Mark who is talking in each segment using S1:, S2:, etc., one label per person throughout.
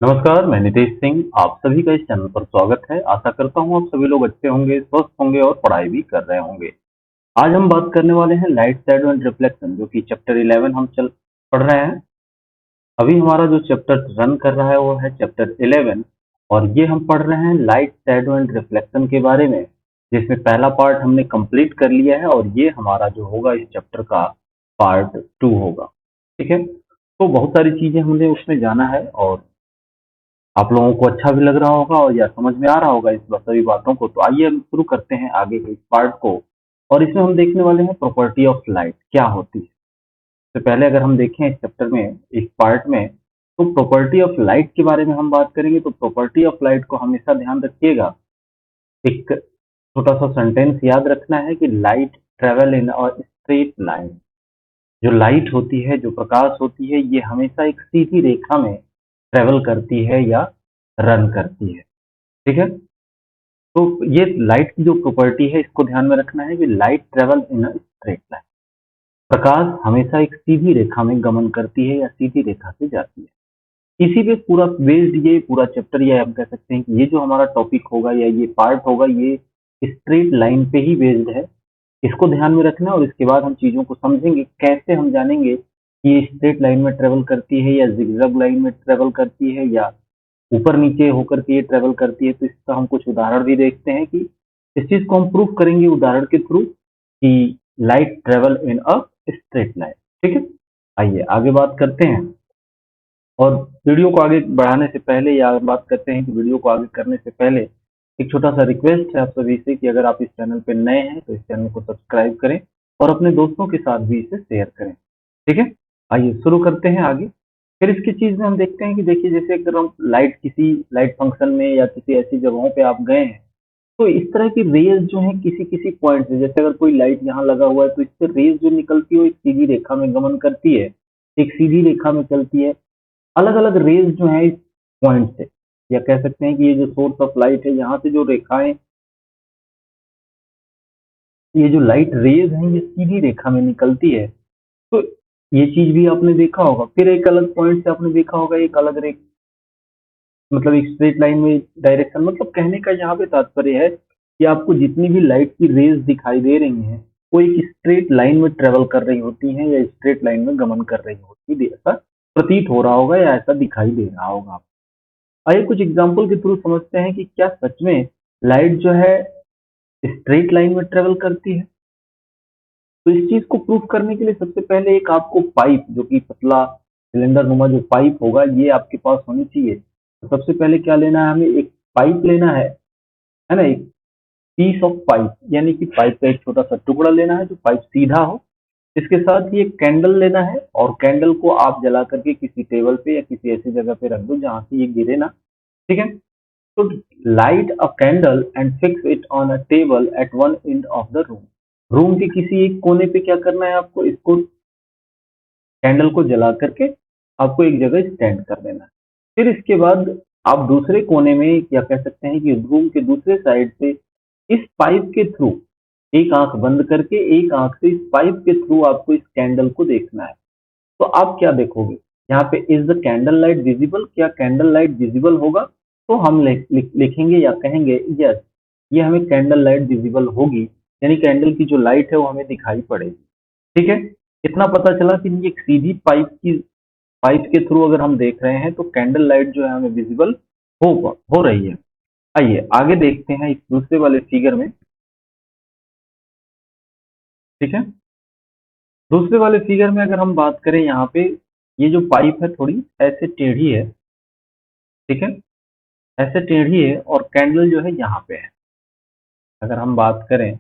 S1: नमस्कार, मैं नितेश सिंह। आप सभी का इस चैनल पर स्वागत है। आशा करता हूँ आप सभी लोग अच्छे होंगे, स्वस्थ होंगे और पढ़ाई भी कर रहे होंगे। आज हम बात करने वाले हैं लाइट, शैडो एंड रिफ्लेक्शन, जो कि चैप्टर 11 हम चल पढ़ रहे हैं। अभी हमारा जो चैप्टर रन कर रहा है वो है चैप्टर 11 और ये हम पढ़ रहे हैं लाइट, शैडो एंड रिफ्लेक्शन के बारे में, जिसमें पहला पार्ट हमने कंप्लीट कर लिया है और ये हमारा जो होगा इस चैप्टर का पार्ट 2 होगा। ठीक है, तो बहुत सारी चीजें हमने उसमें जाना है और आप लोगों को अच्छा भी लग रहा होगा और या समझ में आ रहा होगा इस सभी बातों को। तो आइए हम शुरू करते हैं आगे के इस पार्ट को। और इसमें हम देखने वाले हैं प्रॉपर्टी ऑफ लाइट क्या होती है। तो पहले अगर हम देखें इस चैप्टर में, इस पार्ट में, तो प्रॉपर्टी ऑफ लाइट के बारे में हम बात करेंगे। तो प्रॉपर्टी ऑफ लाइट को हमेशा ध्यान रखिएगा, एक छोटा सा सेंटेंस याद रखना है कि light travel in a straight line. जो लाइट होती है, जो प्रकाश होती है, ये हमेशा एक सीधी रेखा में ट्रेवल करती है या रन करती है। ठीक है, तो ये लाइट की जो प्रॉपर्टी है इसको ध्यान में रखना है कि light travel in a straight line. प्रकाश हमेशा एक सीधी रेखा में गमन करती है या सीधी रेखा से जाती है। इसी पे पूरा बेस्ड ये पूरा चैप्टर, या हम कह सकते हैं कि ये जो हमारा टॉपिक होगा या ये पार्ट होगा, ये स्ट्रेट लाइन पे ही बेस्ड है। इसको ध्यान में रखना और इसके बाद हम चीजों को समझेंगे, कैसे हम जानेंगे कि ये स्ट्रेट लाइन में ट्रेवल करती है या जिगजैग लाइन में ट्रेवल करती है या ऊपर नीचे होकर के ये ट्रेवल करती है। तो इसका हम कुछ उदाहरण भी देखते हैं कि इस चीज को हम प्रूफ करेंगे उदाहरण के थ्रू कि light travel in a straight line. ठीक है, आइए आगे बात करते हैं। और वीडियो को आगे बढ़ाने से पहले या बात करते हैं कि वीडियो को आगे करने से पहले एक छोटा सा रिक्वेस्ट है आप सभी से कि अगर आप इस चैनल पे नए हैं तो इस चैनल को सब्सक्राइब करें और अपने दोस्तों के साथ भी इसे शेयर करें। ठीक है, आइए शुरू करते हैं आगे। फिर इसकी चीज में हम देखते हैं कि देखिए, जैसे अगर हम किसी लाइट फंक्शन में या किसी ऐसी जगहों पे आप गए हैं, तो इस तरह की रेज जो है किसी किसी पॉइंट से, जैसे अगर कोई लाइट यहाँ लगा हुआ है तो इससे रेज जो निकलती है वो एक सीधी रेखा में गमन करती है, एक सीधी रेखा में चलती है। अलग अलग रेज जो है इस पॉइंट से, या कह सकते हैं कि ये जो सोर्स ऑफ लाइट है, यहाँ से जो रेखाएं, ये जो लाइट रेज है ये सीधी रेखा में निकलती है। तो ये चीज भी आपने देखा होगा। फिर एक अलग पॉइंट से आपने देखा होगा एक अलग रेख, मतलब एक स्ट्रेट लाइन में डायरेक्शन, मतलब कहने का यहाँ पे तात्पर्य है कि आपको जितनी भी लाइट की रेज दिखाई दे रही हैं वो एक स्ट्रेट लाइन में ट्रेवल कर रही होती हैं या स्ट्रेट लाइन में गमन कर रही होती है, ऐसा प्रतीत हो रहा होगा या ऐसा दिखाई दे रहा होगा। आइए कुछ एग्जाम्पल के थ्रू समझते हैं कि क्या सच में लाइट जो है स्ट्रेट लाइन में ट्रेवल करती है। तो इस चीज को प्रूफ करने के लिए सबसे पहले एक आपको पाइप, जो कि पतला सिलेंडर नुमा जो पाइप होगा, ये आपके पास होनी चाहिए। तो सबसे पहले क्या लेना है, हमें एक पाइप लेना है ना, एक पीस ऑफ पाइप, यानी कि पाइप का एक छोटा सा टुकड़ा लेना है जो पाइप सीधा हो। इसके साथ ही एक कैंडल लेना है और कैंडल को आप जला करके किसी टेबल पे या किसी ऐसी जगह पे रख दो जहां से ये गिरे ना। ठीक है, तो light a candle and fix it on a table at one end of the room. Room के किसी एक कोने पे क्या करना है आपको, इसको कैंडल को जला करके आपको एक जगह स्टैंड कर देना है। फिर इसके बाद आप दूसरे कोने में, या कह सकते हैं कि रूम के दूसरे साइड से, इस पाइप के थ्रू, एक आंख बंद करके एक आंख से इस पाइप के थ्रू आपको इस कैंडल को देखना है। तो आप क्या देखोगे यहाँ पे, is the candle light visible, क्या कैंडल लाइट विजिबल होगा। तो हम लिखेंगे या कहेंगे यस, ये हमें कैंडल लाइट विजिबल होगी, यानी कैंडल की जो लाइट है वो हमें दिखाई पड़ेगी। ठीक है, इतना पता चला कि ये एक सीधी पाइप के थ्रू अगर हम देख रहे हैं तो कैंडल लाइट जो है हमें विजिबल हो रही है। आइए आगे देखते हैं इस दूसरे वाले फिगर में। ठीक है, दूसरे वाले फिगर में अगर हम बात करें, यहाँ पे ये जो पाइप है थोड़ी ऐसे टेढ़ी है। ठीक है, ऐसे टेढ़ी है और कैंडल जो है यहाँ पे है। अगर हम बात करें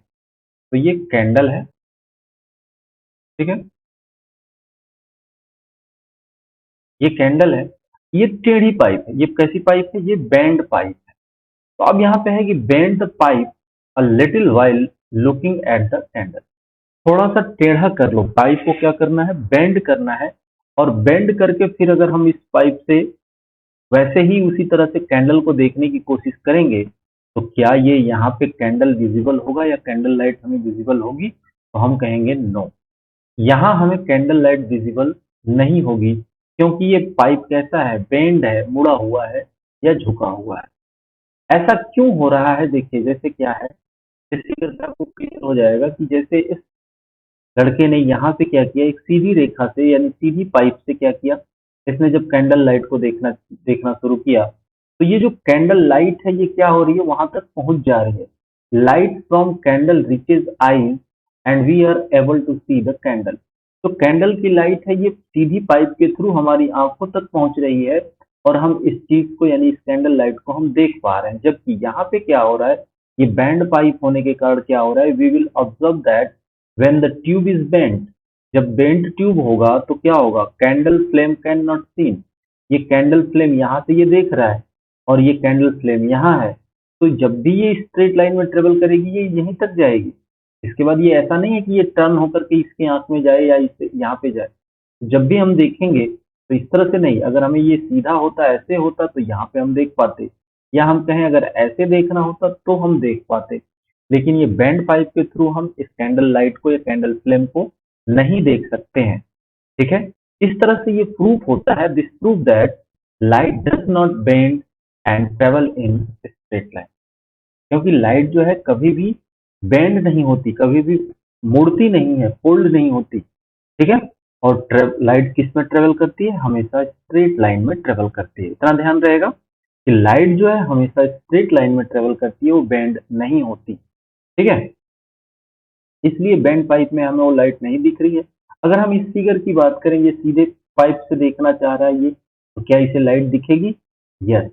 S1: तो ये कैंडल है। ठीक है, ये कैंडल है, ये टेढ़ी पाइप है। ये कैसी पाइप है, ये बेंड पाइप है। तो अब यहाँ पे है कि bend the pipe a little while looking at the candle. थोड़ा सा टेढ़ा कर लो, पाइप को क्या करना है, बेंड करना है। और बेंड करके फिर अगर हम इस पाइप से वैसे ही उसी तरह से कैंडल को देखने की कोशिश करेंगे, तो क्या ये यहाँ पे कैंडल विजिबल होगा या कैंडल लाइट हमें विजिबल होगी। तो हम कहेंगे नो, यहाँ हमें कैंडल लाइट विजिबल नहीं होगी। क्योंकि ये पाइप कैसा है, बेंड है, मुड़ा हुआ है या झुका हुआ है। ऐसा क्यों हो रहा है, देखिए जैसे क्या है, इस फिगर से आपको क्लियर हो जाएगा कि जैसे इस लड़के ने यहाँ पे क्या किया, एक सीधी रेखा से यानी सीधी पाइप से क्या किया, इसने जब कैंडल लाइट को देखना देखना शुरू किया, तो ये जो कैंडल लाइट है ये क्या हो रही है, वहां तक पहुंच जा रही है। Light from candle reaches eyes and we are able to see the candle. तो कैंडल की लाइट है ये सीधी पाइप के थ्रू हमारी आंखों तक पहुंच रही है और हम इस चीज को यानी इस कैंडल लाइट को हम देख पा रहे हैं। जबकि यहाँ पे क्या हो रहा है, ये बैंड पाइप होने के कारण क्या हो रहा है, we will observe that when the tube is bent, जब बेंट ट्यूब होगा तो क्या होगा, candle flame can not seen, ये कैंडल फ्लेम यहाँ से ये देख रहा है और ये कैंडल फ्लेम यहाँ है, तो जब भी ये स्ट्रेट लाइन में ट्रेवल करेगी ये यहीं तक जाएगी। इसके बाद ये ऐसा नहीं है कि ये टर्न होकर के इसकी आंख में जाए या इस यहाँ पे जाए। जब भी हम देखेंगे तो इस तरह से नहीं, अगर हमें ये सीधा होता ऐसे होता तो यहाँ पे हम देख पाते, या हम कहें अगर ऐसे देखना होता तो हम देख पाते। लेकिन ये बैंड पाइप के थ्रू हम इस कैंडल लाइट को या कैंडल फ्लेम को नहीं देख सकते हैं। ठीक है, इस तरह से ये प्रूफ होता है, this proof that light does not bend and travel in straight line. क्योंकि लाइट जो है कभी भी बेंड नहीं होती, कभी भी मुड़ती नहीं है, फोल्ड नहीं होती। ठीक है, और लाइट किस में ट्रेवल करती है, हमेशा स्ट्रेट लाइन में ट्रेवल करती है। इतना ध्यान रहेगा कि लाइट जो है हमेशा स्ट्रेट लाइन में ट्रेवल करती है, वो बेंड नहीं होती। ठीक है, इसलिए बैंड पाइप में हमें वो लाइट नहीं दिख रही है। अगर हम इस फिगर की बात करें, ये सीधे पाइप से देखना चाह रहा है ये, तो क्या इसे लाइट दिखेगी? यस,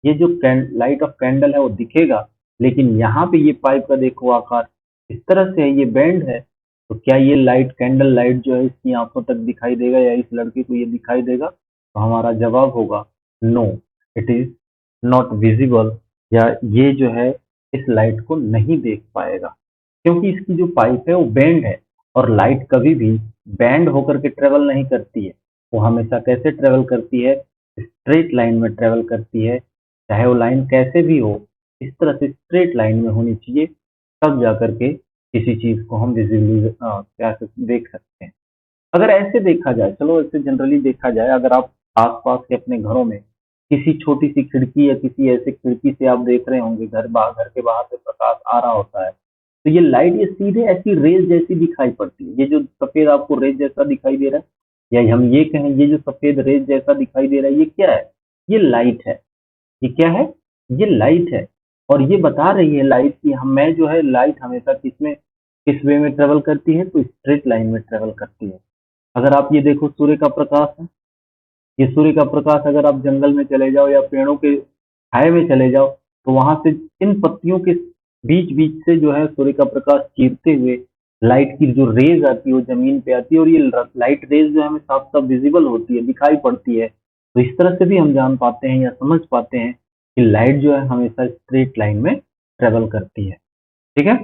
S1: ये जो लाइट ऑफ कैंडल है वो दिखेगा, लेकिन यहाँ पे ये पाइप का देखो आकार इस तरह से है, ये बैंड है, तो क्या ये लाइट कैंडल लाइट जो है इसकी आंखों तक दिखाई देगा या इस लड़के को ये दिखाई देगा? तो हमारा जवाब होगा no, it is not visible, या ये जो है इस लाइट को नहीं देख पाएगा, क्योंकि इसकी जो पाइप है वो बेंड है और लाइट कभी भी बेंड होकर के ट्रेवल नहीं करती है। वो हमेशा कैसे ट्रेवल करती है, स्ट्रेट लाइन में ट्रेवल करती है, चाहे वो लाइन कैसे भी हो, इस तरह से स्ट्रेट लाइन में होनी चाहिए, तब जाकर के किसी चीज को हम विजिबली देख सकते हैं। अगर ऐसे देखा जाए, चलो ऐसे जनरली देखा जाए, अगर आप आसपास के अपने घरों में किसी छोटी सी खिड़की या किसी ऐसे खिड़की से आप देख रहे होंगे, घर के बाहर से प्रकाश आ रहा होता है, तो ये लाइट ये सीधे ऐसी रेज जैसी दिखाई पड़ती है। ये जो सफेद आपको रेज जैसा दिखाई दे रहा है, या हम ये कहें ये जो सफेद रेज जैसा दिखाई दे रहा है, ये क्या है? ये लाइट है। ये क्या है? ये लाइट है। और ये बता रही है लाइट कि हम मैं जो है लाइट हमेशा किस वे में ट्रेवल करती है, तो स्ट्रेट लाइन में ट्रेवल करती है। अगर आप ये देखो, सूर्य का प्रकाश है, ये सूर्य का प्रकाश अगर आप जंगल में चले जाओ या पेड़ों के छाए में चले जाओ, तो वहां से इन पत्तियों के बीच बीच से जो है सूर्य का प्रकाश चीरते हुए लाइट की जो रेज आती है वो जमीन पे आती है, और ये लाइट रेज जो है हमें साफ साफ विजिबल होती है, दिखाई पड़ती है। तो इस तरह से भी हम जान पाते हैं या समझ पाते हैं कि लाइट जो है हमेशा स्ट्रेट लाइन में ट्रेवल करती है। ठीक है,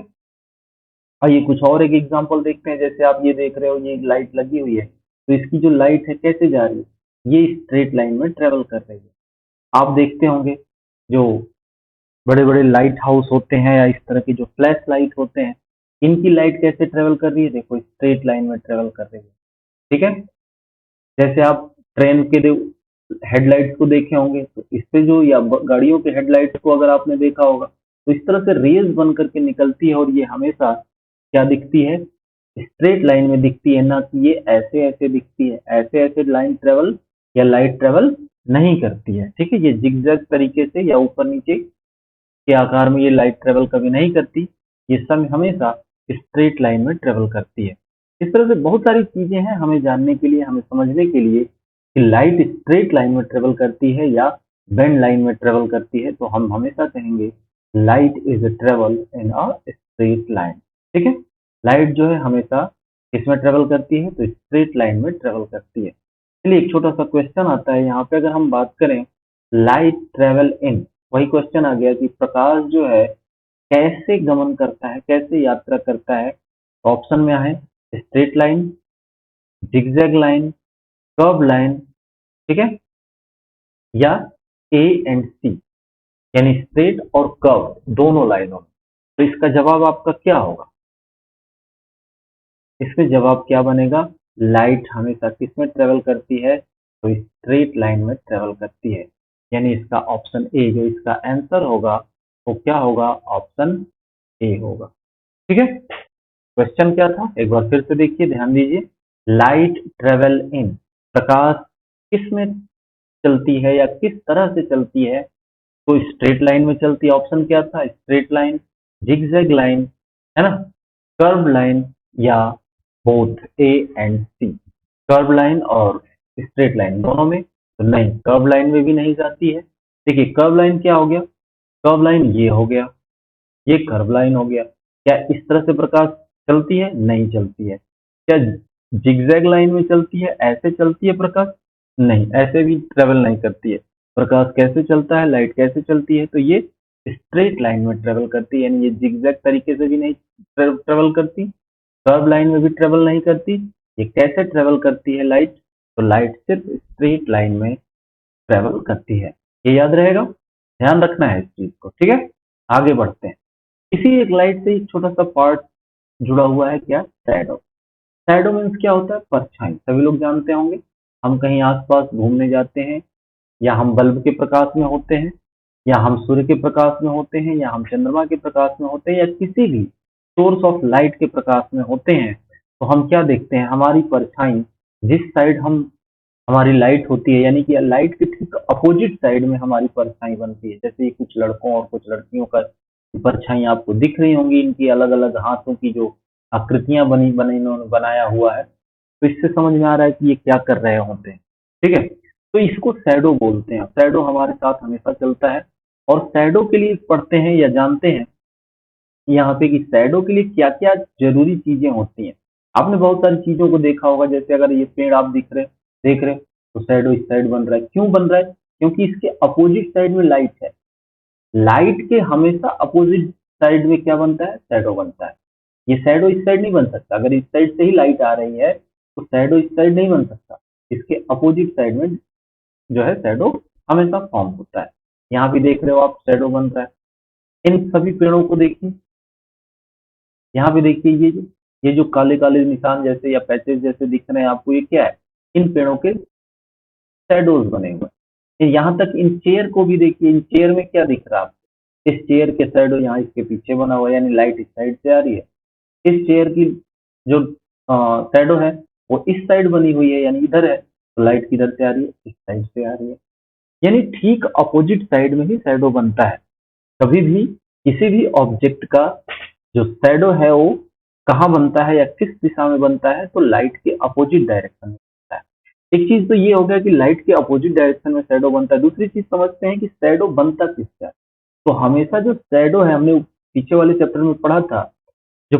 S1: आइए कुछ और एक एग्जांपल देखते हैं। जैसे आप ये देख रहे हो, ये लाइट लगी हुई है, तो इसकी जो लाइट है कैसे जा रही है, ये स्ट्रेट लाइन में ट्रेवल कर रही है। आप देखते होंगे जो बड़े बड़े लाइट हाउस होते हैं या इस तरह के जो फ्लैश लाइट होते हैं, इनकी लाइट कैसे ट्रेवल कर रही है, देखो स्ट्रेट लाइन में ट्रेवल कर रही है। ठीक है, जैसे आप ट्रेन के हेडलाइट्स को देखे होंगे, तो इस पे जो या गाड़ियों के हेडलाइट्स को अगर आपने देखा होगा, तो इस तरह से रेज बन करके निकलती है और ये हमेशा क्या दिखती है, स्ट्रेट लाइन में दिखती है, ना कि ये ऐसे ऐसे दिखती है। ऐसे ऐसे लाइन ट्रेवल या लाइट ट्रेवल नहीं करती है। ठीक है, ये जिगजैग तरीके से या ऊपर नीचे के आकार में ये लाइट ट्रेवल कभी नहीं करती, ये सब हमेशा स्ट्रेट लाइन में ट्रेवल करती है। इस तरह से बहुत सारी चीजें हैं हमें जानने के लिए, हमें समझने के लिए कि लाइट स्ट्रेट लाइन में ट्रेवल करती है या बेंड लाइन में ट्रेवल करती है, तो हम हमेशा कहेंगे light is a travel in a straight line. ठीक है, लाइट जो है हमेशा किसमें ट्रेवल करती है, तो स्ट्रेट लाइन में ट्रेवल करती है। चलिए एक छोटा सा क्वेश्चन आता है यहाँ पे, अगर हम बात करें लाइट ट्रेवल इन, वही क्वेश्चन आ गया कि प्रकाश जो है कैसे गमन करता है, कैसे यात्रा करता है। ऑप्शन में है straight line, zigzag line, curve line, ठीक है, या ए एंड सी, यानी स्ट्रेट और कर्व दोनों लाइनों में। तो इसका जवाब आपका क्या होगा? इसमें जवाब क्या बनेगा? लाइट हमेशा किस में ट्रेवल करती है? तो स्ट्रेट लाइन में ट्रेवल करती है। यानी इसका ऑप्शन ए जो इसका आंसर होगा वो क्या होगा, ऑप्शन ए होगा। ठीक है, क्वेश्चन क्या था एक बार फिर से देखिए, ध्यान दीजिए। लाइट ट्रेवल इन, प्रकाश किस में चलती है या किस तरह से चलती है, तो स्ट्रेट लाइन में चलती है। ऑप्शन क्या था, स्ट्रेट लाइन, जिगजैग लाइन, है ना, कर्व लाइन, या both A and C, curve line और स्ट्रेट लाइन दोनों में, तो नहीं, कर्व लाइन में भी नहीं जाती है। देखिए कर्व लाइन क्या हो गया, कर्व लाइन ये हो गया, ये कर्व लाइन हो गया। क्या इस तरह से प्रकाश चलती है, नहीं चलती है। क्या जिगजैग लाइन में चलती है, ऐसे चलती है प्रकाश, नहीं, ऐसे भी ट्रेवल नहीं करती है। प्रकाश कैसे चलता है, लाइट कैसे चलती है, तो ये स्ट्रेट लाइन में ट्रेवल करती है, यानी ये जिगजैग तरीके से भी नहीं ट्रेवल करती, कर्व लाइन में भी ट्रेवल नहीं करती। ये कैसे ट्रेवल करती है लाइट, तो लाइट सिर्फ स्ट्रेट लाइन में ट्रेवल करती है। ये याद रहेगा, ध्यान रखना है इस चीज को। ठीक है, आगे बढ़ते हैं। इसी एक लाइट से एक छोटा सा पार्ट जुड़ा हुआ है, क्या, शैडो। शैडो मीन्स क्या होता है, परछाई, सभी लोग जानते होंगे। हम कहीं आसपास घूमने जाते हैं, या हम बल्ब के प्रकाश में होते हैं, या हम सूर्य के प्रकाश में होते हैं, या हम चंद्रमा के प्रकाश में होते हैं, या किसी भी सोर्स ऑफ लाइट के प्रकाश में होते हैं, तो हम क्या देखते हैं, हमारी परछाई जिस साइड हम, हमारी लाइट होती है, यानी कि लाइट के ठीक अपोजिट साइड में हमारी परछाई बनती है। जैसे ये कुछ लड़कों और कुछ लड़कियों का परछाई आपको दिख रही होंगी, इनकी अलग अलग हाथों की जो आकृतियां बनी बनी इन्होंने बनाया हुआ है, तो इससे समझ में आ रहा है कि ये क्या कर रहे होते हैं। ठीक है, तो इसको शैडो बोलते हैं। शैडो हमारे साथ हमेशा चलता है, और शैडो के लिए पढ़ते हैं या जानते हैं यहाँ पे कि शैडो के लिए क्या क्या जरूरी चीजें होती हैं। आपने बहुत सारी चीजों को देखा होगा, जैसे अगर ये पेड़ आप देख रहे तो शैडो इस साइड बन रहा है। क्यों बन रहा है, क्योंकि इसके अपोजिट साइड में लाइट है। लाइट के हमेशा अपोजिट साइड में क्या बनता है, शैडो बनता है। ये शैडो इस साइड नहीं बन सकता, अगर इस साइड से ही लाइट आ रही है तो शैडो इस साइड नहीं बन सकता, इसके अपोजिट साइड में जो है शैडो हमेशा फॉर्म होता है। यहाँ भी देख रहे हो आप, शैडो बन रहा है। इन सभी पेड़ों को देखिए, यहाँ पे देखिए ये जो काले काले निशान जैसे या पैचेस जैसे दिख रहे हैं आपको, ये क्या है, इन पेड़ों के शैडोज बने हुए हैं। फिर यहाँ तक इन चेयर को भी देखिए, इन चेयर में क्या दिख रहा है आपको, इस चेयर के शैडो यहाँ इसके पीछे बना हुआ है, यानी लाइट इस साइड से आ रही है। इस चेयर की जो शैडो है वो इस साइड बनी हुई है, यानी इधर है, तो लाइट किधर से आ रही है, इस साइड से आ रही है। यानी ठीक अपोजिट साइड में ही शैडो बनता है। कभी भी किसी भी ऑब्जेक्ट का जो शैडो है वो कहाँ बनता है या किस दिशा में बनता है, तो लाइट के अपोजिट डायरेक्शन में बनता है। एक चीज तो ये हो गया कि लाइट के अपोजिट डायरेक्शन में शैडो बनता है। दूसरी चीज समझते हैं कि शैडो बनता किसका है। तो हमेशा जो शैडो है, हमने पीछे वाले चैप्टर में पढ़ा था, जो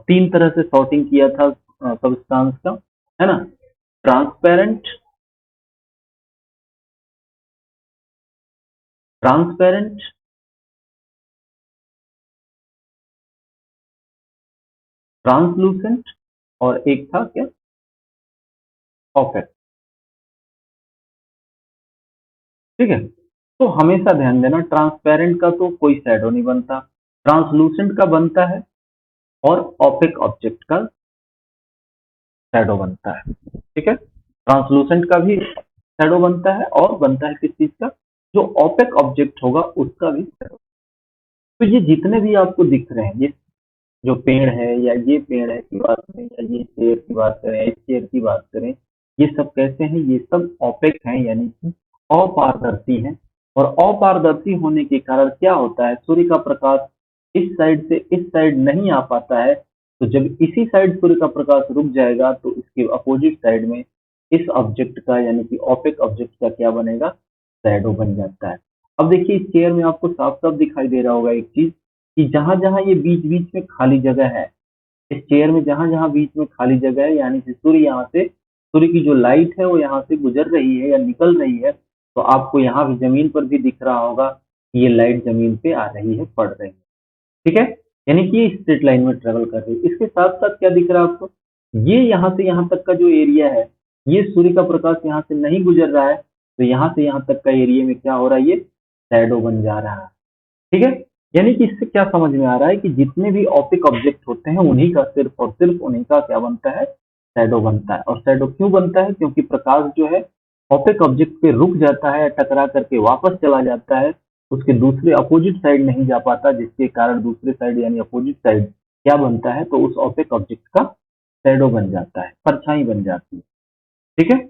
S1: तीन तरह से सॉर्टिंग किया था सब्सटेंस का, है ना, ट्रांसपेरेंट, ट्रांसपेरेंट, ट्रांसलूसेंट, और एक था क्या, ऑपेक। ठीक है, तो हमेशा ध्यान देना, ट्रांसपेरेंट का तो कोई शैडो नहीं बनता, ट्रांसलूसेंट का बनता है, और ऑपेक ऑब्जेक्ट का शैडो बनता है। ठीक है, ट्रांसलूसेंट का भी शैडो बनता है, और बनता है किस चीज का, जो ऑपेक ऑब्जेक्ट होगा उसका भी शैडो। तो ये जितने भी आपको दिख रहे हैं, ये जो पेड़ है, या ये पेड़ है की बात करें, या ये चेयर की बात करें, इस चेयर की बात करें, ये सब कैसे हैं, ये सब ऑपेक हैं, यानी कि अपारदर्शी हैं। और अपारदर्शी होने के कारण क्या होता है, सूर्य का प्रकाश इस साइड से इस साइड नहीं आ पाता है, तो जब इसी साइड सूर्य का प्रकाश रुक जाएगा तो इसके अपोजिट साइड में इस ऑब्जेक्ट का, यानी कि ऑपेक ऑब्जेक्ट का क्या बनेगा, शैडो बन जाता है। अब देखिए इस चेयर में आपको साफ साफ दिखाई दे रहा होगा एक चीज, कि जहां जहां ये बीच बीच में खाली जगह है, इस चेयर में जहां जहां बीच में खाली जगह है, यानी कि सूर्य यहाँ से, सूर्य की जो लाइट है वो यहाँ से गुजर रही है या निकल रही है, तो आपको यहाँ भी जमीन पर भी दिख रहा होगा कि ये लाइट जमीन पे आ रही है, पड़ रही है। ठीक है, यानी कि ये स्ट्रेट लाइन में ट्रेवल कर रही है। इसके साथ साथ क्या दिख रहा है आपको, ये यहाँ से यहाँ तक का जो एरिया है, ये सूर्य का प्रकाश यहाँ से नहीं गुजर रहा है, तो यहाँ से यहाँ तक का एरिया में क्या हो रहा है, ये शैडो बन जा रहा है। ठीक है, यानी कि इससे क्या समझ में आ रहा है कि जितने भी ऑप्टिक ऑब्जेक्ट होते हैं उन्हीं का सिर्फ और सिर्फ उन्हीं का क्या बनता है, शैडो बनता है। और शैडो क्यों बनता है, क्योंकि प्रकाश जो है ऑपेक ऑब्जेक्ट पे रुक जाता है, टकरा करके वापस चला जाता है, उसके दूसरे अपोजिट साइड नहीं जा पाता, जिसके कारण दूसरे साइड यानी अपोजिट साइड क्या बनता है, तो उस ऑपेक ऑब्जेक्ट का शैडो बन जाता है, परछाई बन जाती है। ठीक है,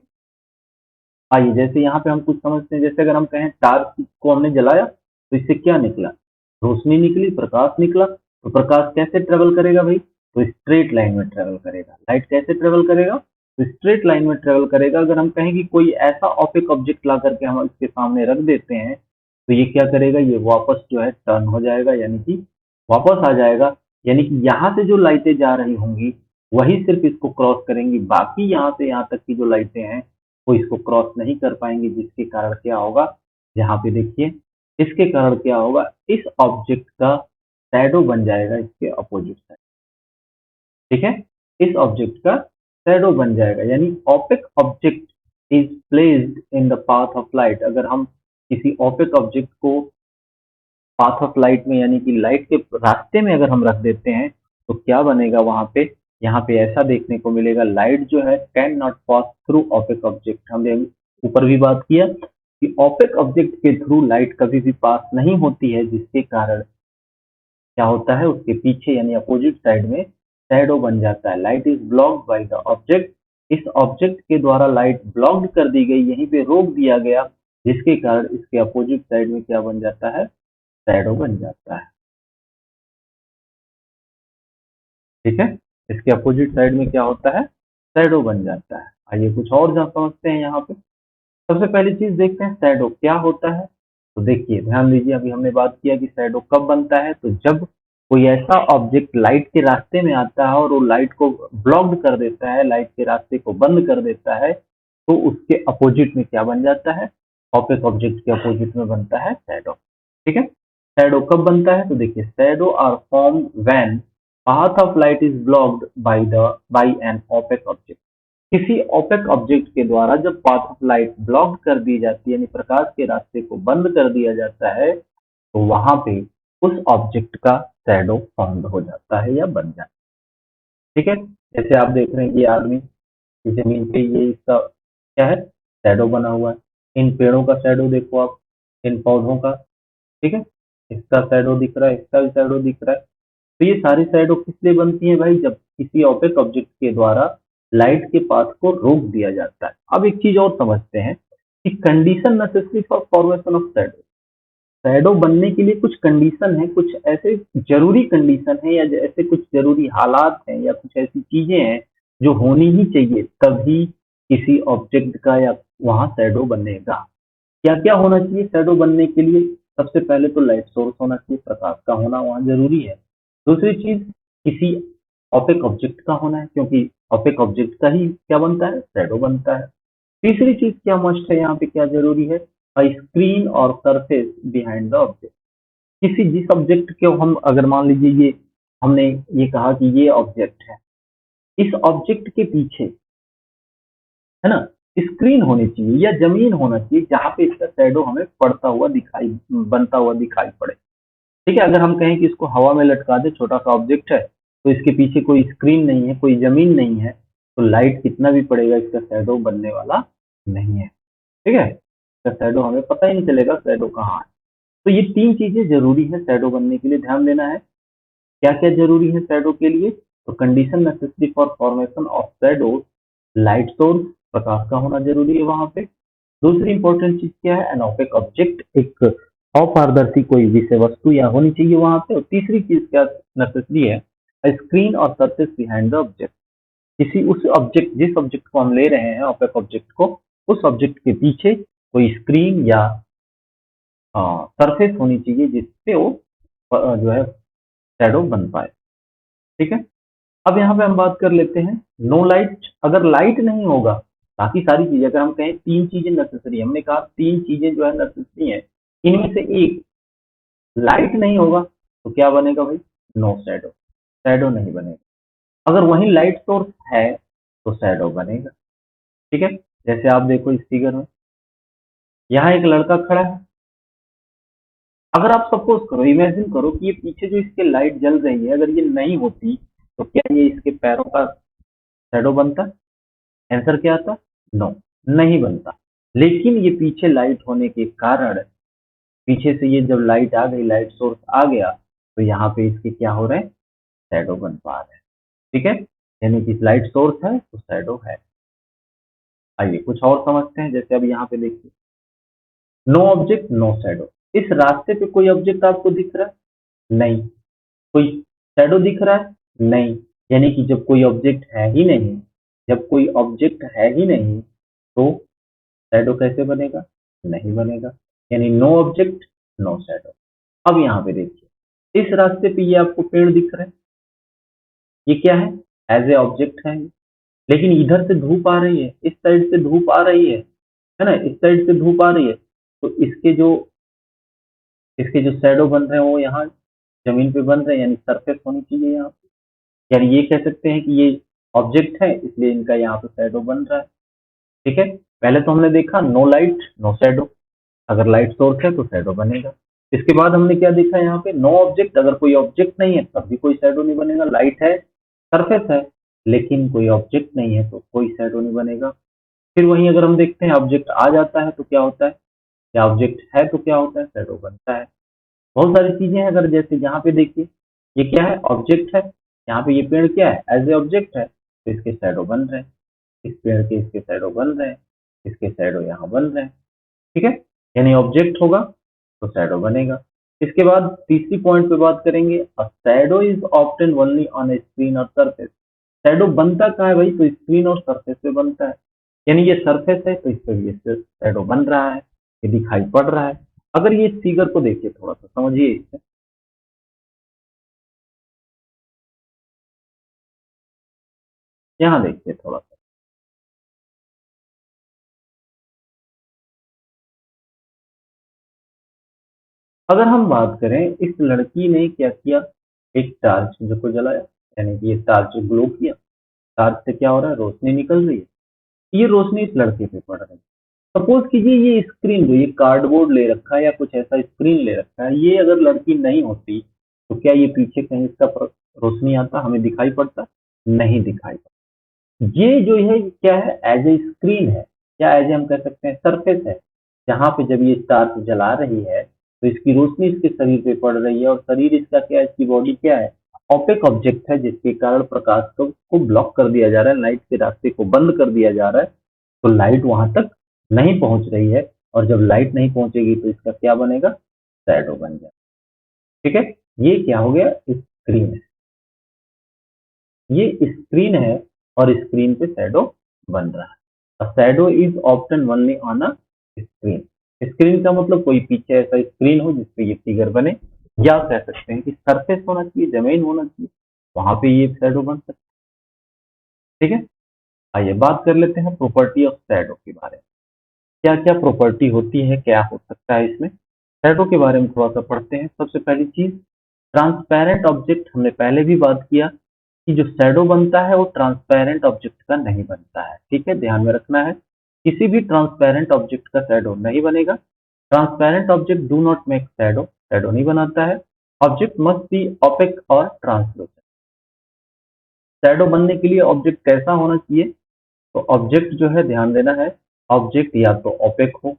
S1: आइए जैसे यहाँ पे हम कुछ समझते हैं। जैसे अगर हम कहें टार्च को हमने जलाया तो इससे क्या निकला, रोशनी निकली, प्रकाश निकला। तो प्रकाश कैसे ट्रेवल करेगा भाई, तो स्ट्रेट लाइन में ट्रेवल करेगा। लाइट कैसे ट्रेवल करेगा, तो स्ट्रेट लाइन में ट्रेवल करेगा। अगर हम कहें कि कोई ऐसा ऑप्टिक ऑब्जेक्ट ला करके हम इसके सामने रख देते हैं तो ये क्या करेगा, ये वापस जो है टर्न हो जाएगा, यानी कि वापस आ जाएगा। यानी कि यहाँ से जो लाइटें जा रही होंगी वही सिर्फ इसको क्रॉस करेंगी, बाकी यहाँ से यहाँ तक की जो लाइटें हैं वो इसको क्रॉस नहीं कर पाएंगे, जिसके कारण क्या होगा, यहाँ पे देखिए, इसके कारण क्या होगा, इस ऑब्जेक्ट का शैडो बन जाएगा इसके अपोजिट साइड। ठीक है, इस ऑब्जेक्ट का शैडो बन जाएगा, यानी opaque object is placed in the path of light. अगर हम किसी ऑपेक ऑब्जेक्ट को पाथ ऑफ लाइट में यानी कि लाइट के रास्ते में अगर हम रख देते हैं तो क्या बनेगा वहां पे, यहाँ पे ऐसा देखने को मिलेगा, लाइट जो है can not pass through opaque object. हमने ऊपर भी बात किया कि ऑपेक ऑब्जेक्ट के थ्रू लाइट कभी भी पास नहीं होती है, जिसके कारण क्या होता है, उसके पीछे यानी अपोजिट साइड में शैडो बन जाता है। Light is blocked by the object, इस ऑब्जेक्ट के द्वारा लाइट ब्लॉक्ड कर दी गई, यहीं पे रोक दिया गया, जिसके कारण इसके अपोजिट साइड में क्या बन जाता है, शैडो बन जाता है। ठीक है, इसके अपोजिट साइड में क्या होता है, शैडो बन जाता है। आइए कुछ और समझते हैं यहाँ पे। सबसे पहली चीज देखते हैं शैडो क्या होता है। तो देखिए ध्यान दीजिए, अभी हमने बात किया कि शैडो कब बनता है, तो जब कोई ऐसा ऑब्जेक्ट लाइट के रास्ते में आता है और वो लाइट को ब्लॉक्ड कर देता है, लाइट के रास्ते को बंद कर देता है, तो उसके अपोजिट में क्या बन जाता है, ऑपेक ऑब्जेक्ट के अपोजिट में बनता है शैडो। ठीक है, शैडो कब बनता है, तो देखिए shadow are form when path of light is blocked by an opaque object. किसी ओपेक ऑब्जेक्ट के द्वारा जब पाथ ऑफ लाइट ब्लॉक कर दी जाती है, यानी प्रकाश के रास्ते को बंद कर दिया जाता है, तो वहां पे उस ऑब्जेक्ट का शैडो फॉर्म हो जाता है या बन जाता है। ठीक है, जैसे आप देख रहे हैं ये आदमी जमीन पे, ये इसका क्या है, शैडो बना हुआ है। इन पेड़ों का शैडो देखो आप, इन पौधों का। ठीक है, इसका शैडो दिख रहा है, इसका भी शैडो दिख रहा है। तो ये सारी शैडो किस लिए बनती है भाई, जब किसी ओपेक ऑब्जेक्ट के द्वारा लाइट के पाथ को रोक दिया जाता है। अब एक चीज और समझते हैं कि condition necessary for formation of shadow. Shadow बनने के लिए कुछ कंडीशन है, कुछ ऐसे जरूरी कंडीशन है या ऐसे कुछ जरूरी हालात हैं या कुछ ऐसी चीजें हैं जो होनी ही चाहिए, तभी किसी ऑब्जेक्ट का या वहां शैडो बनेगा। क्या क्या होना चाहिए शैडो बनने के लिए, सबसे पहले तो लाइट सोर्स होना चाहिए, प्रकाश का होना वहां जरूरी है। दूसरी चीज किसी ऑपेक ऑब्जेक्ट का होना है, क्योंकि ऑपेक ऑब्जेक्ट का ही क्या बनता है, शैडो बनता है। तीसरी चीज क्या मस्ट है यहाँ पे, क्या जरूरी है, स्क्रीन और सरफेस बिहाइंड द ऑब्जेक्ट। किसी जिस ऑब्जेक्ट को हम अगर मान लीजिए ये हमने ये कहा कि ये ऑब्जेक्ट है, इस ऑब्जेक्ट के पीछे है ना स्क्रीन होनी चाहिए या जमीन होना चाहिए जहां पे इसका शैडो हमें पड़ता हुआ दिखाई बनता हुआ दिखाई पड़े। ठीक है, अगर हम कहें कि इसको हवा में लटका दे, छोटा सा ऑब्जेक्ट है, तो इसके पीछे कोई स्क्रीन नहीं है, कोई जमीन नहीं है, तो लाइट कितना भी पड़ेगा इसका शैडो बनने वाला नहीं है। ठीक है, इसका शैडो हमें पता ही नहीं चलेगा शैडो कहाँ है। तो ये तीन चीजें जरूरी है शैडो बनने के लिए, ध्यान देना है। क्या क्या जरूरी है शैडो के लिए, तो condition necessary for formation of shadow, light source, प्रकाश का होना जरूरी है वहां पे। दूसरी इंपॉर्टेंट चीज क्या है, एन ऑपेक ऑब्जेक्ट, एक अपारदर्शी कोई विषय वस्तु या होनी चाहिए वहां पे। और तीसरी चीज क्या नेसेसरी है, स्क्रीन और सरफेस बिहाइंड द ऑब्जेक्ट। किसी उस ऑब्जेक्ट जिस ऑब्जेक्ट को हम ले रहे हैं ऑपेक ऑब्जेक्ट को, उस ऑब्जेक्ट के पीछे कोई स्क्रीन या सरफेस होनी चाहिए जिससे वो जो है शैडो बन पाए। ठीक है, अब यहाँ पे हम बात कर लेते हैं नो लाइट। अगर लाइट नहीं होगा, बाकी सारी चीजें, अगर हम कहें तीन चीजें नेसेसरी, हमने कहा तीन चीजें जो है नेसेसरी है, इनमें से एक लाइट नहीं होगा तो क्या बनेगा भाई, नो शैडो, शैडो नहीं बनेगा। अगर वही लाइट सोर्स है तो शैडो बनेगा। ठीक है, जैसे आप देखो इस फिगर में, यहाँ एक लड़का खड़ा है। अगर आप सपोज करो, इमेजिन करो कि ये पीछे जो इसके लाइट जल रही है, अगर ये नहीं होती तो क्या ये इसके पैरों का शैडो बनता, आंसर क्या आता, नो, नहीं बनता। लेकिन ये पीछे लाइट होने के कारण, पीछे से ये जब लाइट आ गई, लाइट सोर्स आ गया, तो यहाँ पे इसके क्या हो रहे हैं, शैडो बन पा रहे हैं। ठीक है, यानी कि लाइट सोर्स है तो शैडो है। आइए कुछ और समझते हैं, जैसे अब यहाँ पे देखिए, नो ऑब्जेक्ट नो शैडो। इस रास्ते पे कोई ऑब्जेक्ट आपको दिख रहा है? नहीं। कोई शैडो दिख रहा है? नहीं। यानी कि जब कोई ऑब्जेक्ट है ही नहीं, जब कोई ऑब्जेक्ट है ही नहीं, तो शैडो कैसे बनेगा? नहीं बनेगा। यानी नो ऑब्जेक्ट नो शैडो। अब यहाँ पे देखिए, इस रास्ते पे ये आपको पेड़ दिख रहे हैं, ये क्या है? एज ए ऑब्जेक्ट है। लेकिन इधर से धूप आ रही है, इस साइड से धूप आ रही है ना, इस साइड से धूप आ रही है, तो इसके जो शैडो बन रहे हैं वो यहाँ जमीन पे बन रहे हैं, यानी सरफेस होनी चाहिए यहाँ पे। यानी ये कह सकते हैं कि ये ऑब्जेक्ट है, इसलिए इनका यहाँ पे शैडो बन रहा है। ठीक है, पहले तो हमने देखा नो लाइट नो शैडो, अगर लाइट सोर्स है तो शैडो बनेगा। इसके बाद हमने क्या देखा, यहाँ पे नो ऑब्जेक्ट, अगर कोई ऑब्जेक्ट नहीं है तब भी कोई शैडो नहीं बनेगा। लाइट है, सरफेस है, लेकिन कोई ऑब्जेक्ट नहीं है तो कोई शैडो नहीं बनेगा। फिर वहीं अगर हम देखते हैं ऑब्जेक्ट आ जाता है तो क्या होता है, या ऑब्जेक्ट है तो क्या होता है, शैडो बनता है। बहुत सारी चीजें हैं, अगर जैसे यहाँ पे देखिए, ये क्या है, ऑब्जेक्ट है, यहाँ पे ये पेड़ क्या है, एज ए ऑब्जेक्ट है, तो इसके शैडो बन रहे हैं, इस पेड़ के इसके शैडो बन रहे हैं, इसके शैडो यहाँ बन रहे हैं। ठीक है, यानी ऑब्जेक्ट होगा तो शैडो बनेगा। इसके बाद तीसरी पॉइंट पे बात करेंगे, a shadow is obtain only on a screen और सरफेस। शैडो बनता कहाँ है भाई, तो स्क्रीन और सरफेस पे बनता है। यानी ये सरफेस है तो इस पे भी शैडो बन रहा है, ये दिखाई पड़ रहा है। अगर ये फिगर को देखिए, थोड़ा सा समझिए इससे, यहाँ देखिए थोड़ा सा, अगर हम बात करें, इस लड़की ने क्या किया, एक टार्च को जलाया, यानी कि ये टार्च ग्लो किया, टार्च से क्या हो रहा है, रोशनी निकल रही है, ये रोशनी इस लड़के पे पड़ रही है। सपोज कीजिए ये स्क्रीन, जो ये कार्डबोर्ड ले रखा है या कुछ ऐसा स्क्रीन ले रखा है, ये अगर लड़की नहीं होती तो क्या ये पीछे कहीं इसका रोशनी आता, हमें दिखाई पड़ता? नहीं दिखाई पड़ता। ये जो है क्या है, एज ए स्क्रीन है, या एज ए हम कह सकते हैं सरफेस है, जहाँ पे जब ये टार्च जला रही है तो इसकी रोशनी इसके शरीर पे पड़ रही है, और शरीर इसका क्या है, इसकी बॉडी क्या है, ओपेक ऑब्जेक्ट है, जिसके कारण प्रकाश को ब्लॉक कर दिया जा रहा है, लाइट के रास्ते को बंद कर दिया जा रहा है, तो लाइट वहां तक नहीं पहुंच रही है, और जब लाइट नहीं पहुंचेगी तो इसका क्या बनेगा, शैडो बन जाएगा। ठीक है, ये क्या हो गया, स्क्रीन है, ये स्क्रीन है, और स्क्रीन पे शैडो बन रहा है। Shadow is obtain only on a screen. Screen का मतलब कोई पीछे ऐसा स्क्रीन हो जिसपे ये फिगर बने, या कह सकते हैं कि सरफेस होना चाहिए, जमीन होना चाहिए, वहां पे ये शैडो बन सकता है। ठीक है, आइए बात कर लेते हैं प्रॉपर्टी ऑफ शैडो के बारे में। क्या क्या प्रॉपर्टी होती है, क्या हो सकता है इसमें, शैडो के बारे में थोड़ा सा पढ़ते हैं। सबसे पहली चीज, ट्रांसपेरेंट ऑब्जेक्ट, हमने पहले भी बात किया कि जो शैडो बनता है वो ट्रांसपेरेंट ऑब्जेक्ट का नहीं बनता है। ठीक है, ध्यान में रखना है, किसी भी ट्रांसपेरेंट ऑब्जेक्ट का शैडो नहीं बनेगा। Transparent object do not make shadow, shadow नहीं बनाता है। ऑब्जेक्ट मस्ट बी ओपेक और ट्रांसलूसेंट। शैडो बनने के लिए ऑब्जेक्ट कैसा होना चाहिए, तो ऑब्जेक्ट जो है, ध्यान देना है, ऑब्जेक्ट या तो ओपेक हो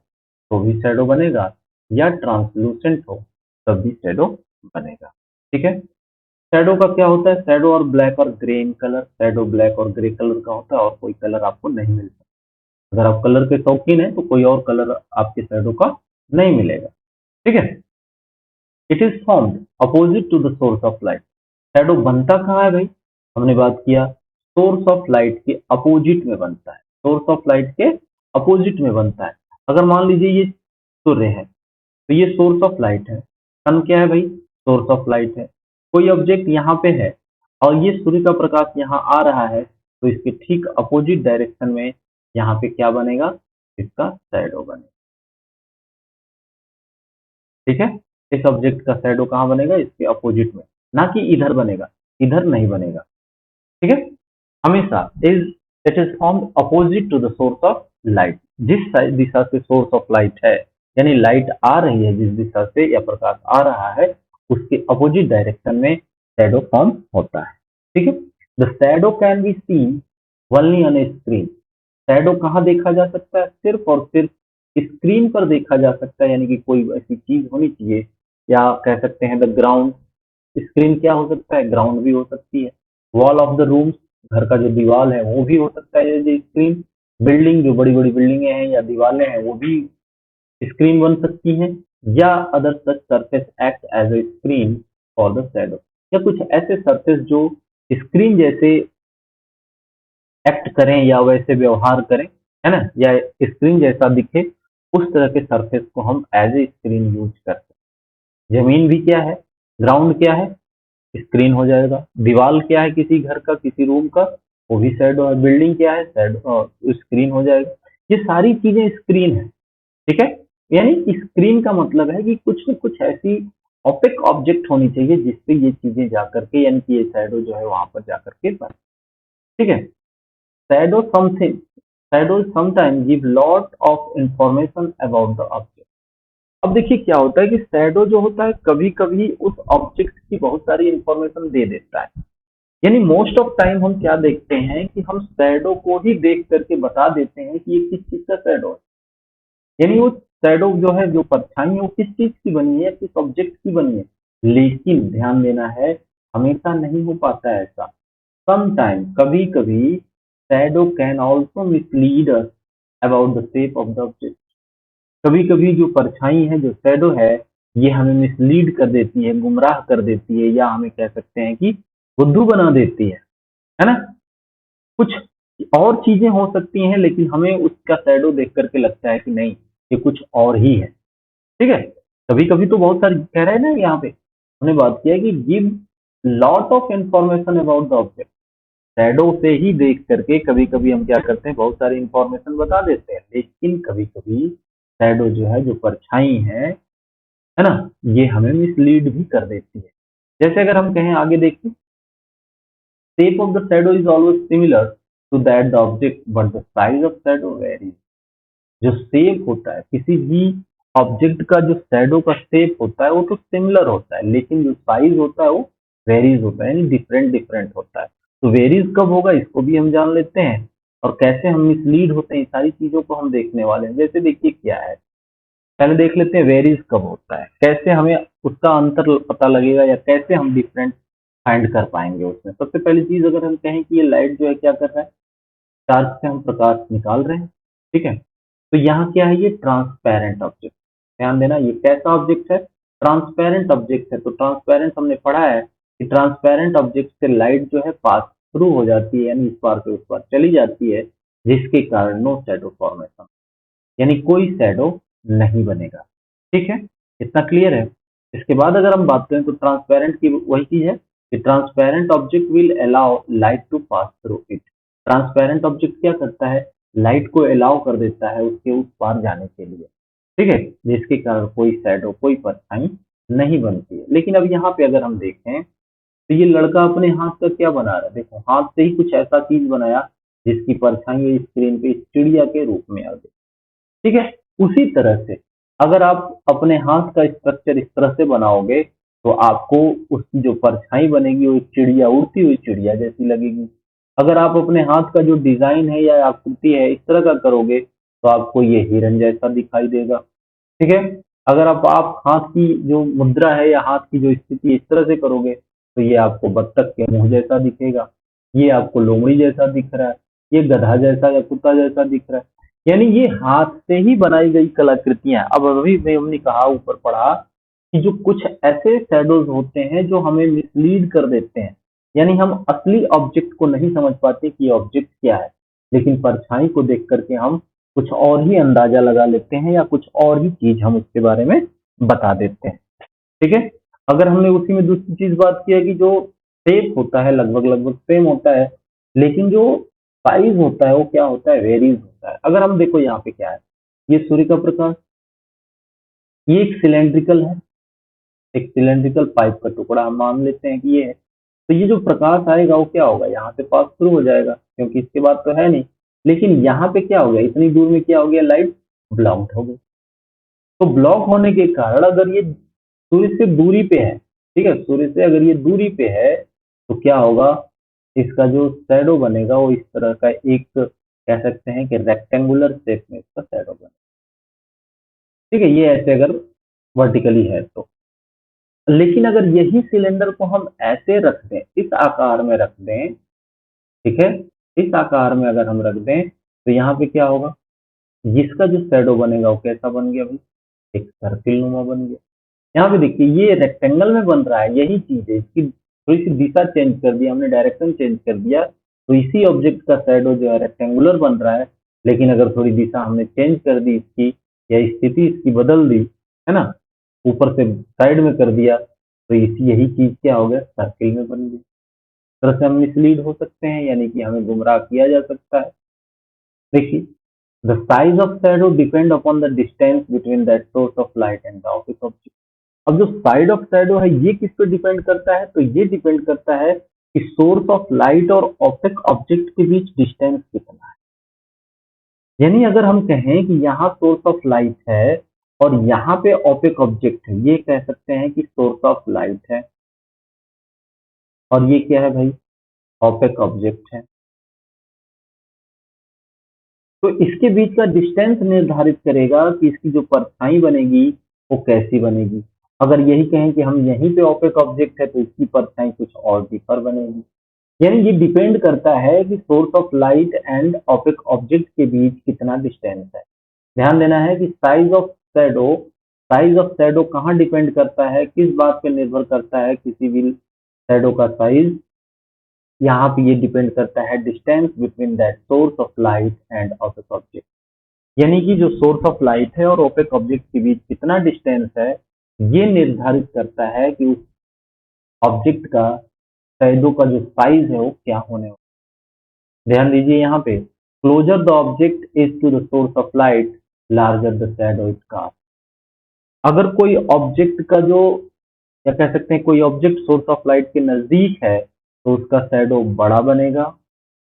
S1: तो भी शैडो बनेगा, या ट्रांसलूसेंट हो तब भी शैडो बनेगा। ठीक है, शैडो का क्या होता है, शैडो और ब्लैक और grey in colour, shadow black और ग्रे कलर का होता है, और कोई कलर आपको नहीं मिलता। अगर आप कलर के शौकीन हैं तो कोई और कलर आपके शैडो का नहीं मिलेगा। ठीक है, it is formed opposite to the source of light. Shadow बनता कहाँ है भाई, हमने बात किया, सोर्स ऑफ लाइट के अपोजिट में बनता है, सोर्स ऑफ लाइट के अपोजिट में बनता है। अगर मान लीजिए ये सूर्य है, तो ये सोर्स ऑफ लाइट है, सन क्या है भाई, सोर्स ऑफ लाइट है। कोई ऑब्जेक्ट यहाँ पे है और ये सूर्य का प्रकाश यहाँ आ रहा है, तो इसके ठीक अपोजिट डायरेक्शन में यहाँ पे क्या बनेगा, इसका शैडो बनेगा। ठीक है, इस ऑब्जेक्ट का शैडो कहाँ बनेगा, इसके अपोजिट में, ना कि इधर बनेगा, इधर नहीं बनेगा। ठीक है, हमेशा is it is formed opposite to the source of light. जिस दिशा से सोर्स ऑफ लाइट है, यानी लाइट आ रही है जिस दिशा से या प्रकाश आ रहा है, उसके अपोजिट डायरेक्शन में शैडो फॉर्म होता है। ठीक है, the shadow can be seen only on a screen. Shadow कहाँ देखा जा सकता है, सिर्फ और सिर्फ स्क्रीन पर देखा जा सकता है, यानी कि कोई ऐसी चीज होनी चाहिए, या कह सकते हैं द ग्राउंड। स्क्रीन क्या हो सकता है? ग्राउंड भी हो सकती है। वॉल ऑफ द रूम, घर का जो दीवार है वो भी हो सकता है एज ए स्क्रीन। बिल्डिंग, जो बड़ी बड़ी बिल्डिंगे हैं या दीवारें हैं वो भी स्क्रीन बन सकती हैं। या other such surface act as a screen for the shadow, या कुछ ऐसे सरफेस जो स्क्रीन जैसे एक्ट करें या वैसे व्यवहार करें, है ना, या स्क्रीन जैसा दिखे, उस तरह के सरफेस को हम एज ए स्क्रीन यूज करते हैं। जमीन भी क्या है? ग्राउंड क्या है? स्क्रीन हो जाएगा। दीवार क्या है किसी घर का, किसी रूम का? वो भी शैडो है। बिल्डिंग क्या है? शैडो, स्क्रीन हो जाएगा। ये सारी चीजें स्क्रीन है, ठीक है। यानी स्क्रीन का मतलब है कि कुछ न कुछ ऐसी ऑपिक ऑब्जेक्ट होनी चाहिए जिससे ये चीजें जाकर के, यानी कि ये शैडो जो है वहां पर जाकर के बने, ठीक है। Shadow something, shadow sometime give lot of information about the object. अब देखिए क्या होता है कि शैडो जो होता है कभी कभी उस ऑब्जेक्ट की बहुत सारी इंफॉर्मेशन दे देता है। यानी मोस्ट ऑफ टाइम हम क्या देखते हैं कि हम शैडो को ही देख करके बता देते हैं कि ये किस चीज का शैडो है। यानी वो शैडो जो है, जो परछाई है, वो किस चीज की बनी है, किस ऑब्जेक्ट की बनी है। लेकिन ध्यान देना है, हमेशा नहीं हो पाता है ऐसा। समटाइम, कभी कभी, shadow can also mislead us about the shape of the object. कभी कभी जो परछाई है, जो शैडो है, ये हमें मिसलीड कर देती है, गुमराह कर देती है, या हमें कह सकते हैं कि बुद्धू बना देती है ना। कुछ और चीजें हो सकती हैं, लेकिन हमें उसका शैडो देख करके लगता है कि नहीं, ये कुछ और ही है, ठीक है। कभी कभी तो बहुत सारी कह रहे हैं ना, यहाँ पे हमने बात किया है कि give lot of information about the object. Shadow से ही देख करके कभी कभी हम क्या करते हैं, बहुत सारी इंफॉर्मेशन बता देते हैं। लेकिन कभी कभी शैडो जो है, जो परछाई है ना, ये हमें मिसलीड भी कर देती है। जैसे अगर हम कहें, आगे देखिए, shape of the shadow is always similar to that the object, but the size of shadow varies। जो शेप होता है किसी भी ऑब्जेक्ट का, जो शैडो का शेप होता है वो तो सिमिलर होता है, लेकिन जो साइज होता है वो वेरीज होता है, यानी डिफरेंट डिफरेंट होता है। तो वेरीज कब होगा, इसको भी हम जान लेते हैं। और कैसे हम मिसलीड होते हैं, सारी चीजों को हम देखने वाले हैं। जैसे देखिए क्या है, पहले देख लेते हैं वेरीज कब होता है, कैसे हमें उसका अंतर पता लगेगा, या कैसे हम डिफरेंट फाइंड कर पाएंगे उसमें। सबसे पहली चीज, अगर हम कहें कि ये लाइट जो है क्या कर रहा है, टार्च से हम प्रकाश निकाल रहे हैं, ठीक है। तो यहाँ क्या है, ये ट्रांसपेरेंट ऑब्जेक्ट। ध्यान देना, ये कैसा ऑब्जेक्ट है? ट्रांसपेरेंट ऑब्जेक्ट है। तो ट्रांसपेरेंट हमने पढ़ा है कि ट्रांसपेरेंट ऑब्जेक्ट से लाइट जो है पास थ्रू हो जाती है, यानी इस पार से उस पार चली जाती है, जिसके कारण नो शैडो फॉर्मेशन, यानी कोई शैडो नहीं बनेगा, ठीक है। इतना क्लियर है। इसके बाद अगर हम बात करें तो ट्रांसपेरेंट की वही चीज है कि transparent object will allow light to pass through it. Transparent object क्या करता है, लाइट को अलाउ कर देता है उसके उस पार जाने के लिए, ठीक है, जिसके कारण कोई शैडो, कोई परछाई नहीं बनती है। लेकिन अब यहाँ पे अगर हम देखें तो ये लड़का अपने हाथ का क्या बना रहा है, देखो हाथ से ही कुछ ऐसा चीज बनाया जिसकी परछाई स्क्रीन पे इस चिड़िया के रूप में आ गई, ठीक है। उसी तरह से अगर आप अपने हाथ का स्ट्रक्चर इस तरह से बनाओगे तो आपको उसकी जो परछाई बनेगी वो एक चिड़िया, उड़ती हुई चिड़िया जैसी लगेगी। अगर आप अपने हाथ का जो डिजाइन है या आकृति है इस तरह का करोगे तो आपको ये हिरन जैसा दिखाई देगा, ठीक है। अगर आप हाथ की जो मुद्रा है या हाथ की जो स्थिति इस तरह से करोगे तो ये आपको बत्तख के मुंह जैसा दिखेगा, ये आपको लोमड़ी जैसा दिख रहा है, ये गधा जैसा या कुत्ता जैसा दिख रहा है। यानी ये हाथ से ही बनाई गई कलाकृतियां। अब अभी में हमने कहा, ऊपर पढ़ा कि जो कुछ ऐसे शैडोज होते हैं जो हमें मिसलीड कर देते हैं, यानी हम असली ऑब्जेक्ट को नहीं समझ पाते कि ये ऑब्जेक्ट क्या है, लेकिन परछाई को देख करके हम कुछ और ही अंदाजा लगा लेते हैं, या कुछ और ही चीज हम उसके बारे में बता देते हैं, ठीक है। अगर हमने उसी में दूसरी चीज बात की है कि जो शेप होता है लगभग लगभग सेम होता है, लेकिन जो साइज होता है वो क्या होता है, वेरीज होता है। अगर हम देखो यहाँ पे क्या है, ये सूर्य का प्रकाश, ये एक सिलेंड्रिकल है, एक सिलेंड्रिकल पाइप का टुकड़ा हम मान लेते हैं कि ये है। तो ये जो प्रकाश आएगा वो क्या होगा, यहाँ से पास थ्रू हो जाएगा क्योंकि इसके बाद तो है नहीं। लेकिन यहाँ पे क्या हो गया, इतनी दूर में क्या हो गया, लाइट ब्लॉक्ड हो गई। तो ब्लॉक होने के कारण अगर ये सूर्य से दूरी पे है, ठीक है, सूर्य से अगर ये दूरी पे है तो क्या होगा, इसका जो शैडो बनेगा वो इस तरह का एक, कह सकते हैं कि रेक्टेंगुलर शेप में इसका शैडो बनेगा। ठीक है, ये ऐसे अगर वर्टिकली है तो। लेकिन अगर यही सिलेंडर को हम ऐसे रख दें, इस आकार में रख दें, ठीक है, इस आकार में अगर हम रख दें तो यहाँ पे क्या होगा, जिसका जो शैडो बनेगा वो कैसा बन गया भाई, एक सर्किल नुमा बन गया। यहाँ पे देखिए ये रेक्टेंगल में बन रहा है, यही चीज है, इसकी थोड़ी सी दिशा चेंज कर दी हमने, डायरेक्शन चेंज कर दिया, तो इसी ऑब्जेक्ट का शैडो जो है रेक्टेंगुलर बन रहा है। लेकिन अगर थोड़ी दिशा हमने चेंज कर दी इसकी, या स्थिति इसकी बदल दी, है ना, ऊपर से साइड में कर दिया, तो इसी यही चीज क्या हो गया, सर्किल में बन गई। इस तरह से हम मिसलीड हो सकते हैं, यानी कि हमें गुमराह किया जा सकता है। देखिए, the size of shadow depend upon the distance between that source of light and the opposite object. अब जो साइड ऑफ शैडो है ये किस पे डिपेंड करता है, तो ये डिपेंड करता है कि सोर्स ऑफ लाइट और ऑप्टिक ऑब्जेक्ट के बीच डिस्टेंस कितना है। यानी अगर हम कहें कि यहाँ सोर्स ऑफ लाइट है और यहाँ पे ऑप्टिक ऑब्जेक्ट है, ये कह सकते हैं कि सोर्स ऑफ लाइट है और ये क्या है भाई, ऑप्टिक ऑब्जेक्ट है। तो इसके बीच का डिस्टेंस निर्धारित करेगा कि इसकी जो परछाई बनेगी वो कैसी बनेगी। अगर यही कहें कि हम यहीं पे ऑप्टिक ऑब्जेक्ट है तो इसकी परछाई कुछ और डिफर बनेगी। यानी ये डिपेंड करता है कि source of light and optic object के बीच कितना डिस्टेंस है। ध्यान देना है कि साइज ऑफ शैडो कहाँ डिपेंड करता है, किस बात पे निर्भर करता है, किसी भी शैडो का साइज, यहाँ पे ये डिपेंड करता है distance between that source of light and optic object. यानी कि जो सोर्स ऑफ लाइट है और ऑप्टिक ऑब्जेक्ट के बीच कितना डिस्टेंस है, ये निर्धारित करता है कि उस ऑब्जेक्ट का शैडो का जो साइज है वो क्या होने वाला है। ध्यान दीजिए यहाँ पे, closer the object is to the source of light, larger the shadow is cast. अगर कोई ऑब्जेक्ट का जो, या कह सकते हैं कोई ऑब्जेक्ट सोर्स ऑफ लाइट के नजदीक है तो उसका शैडो बड़ा बनेगा,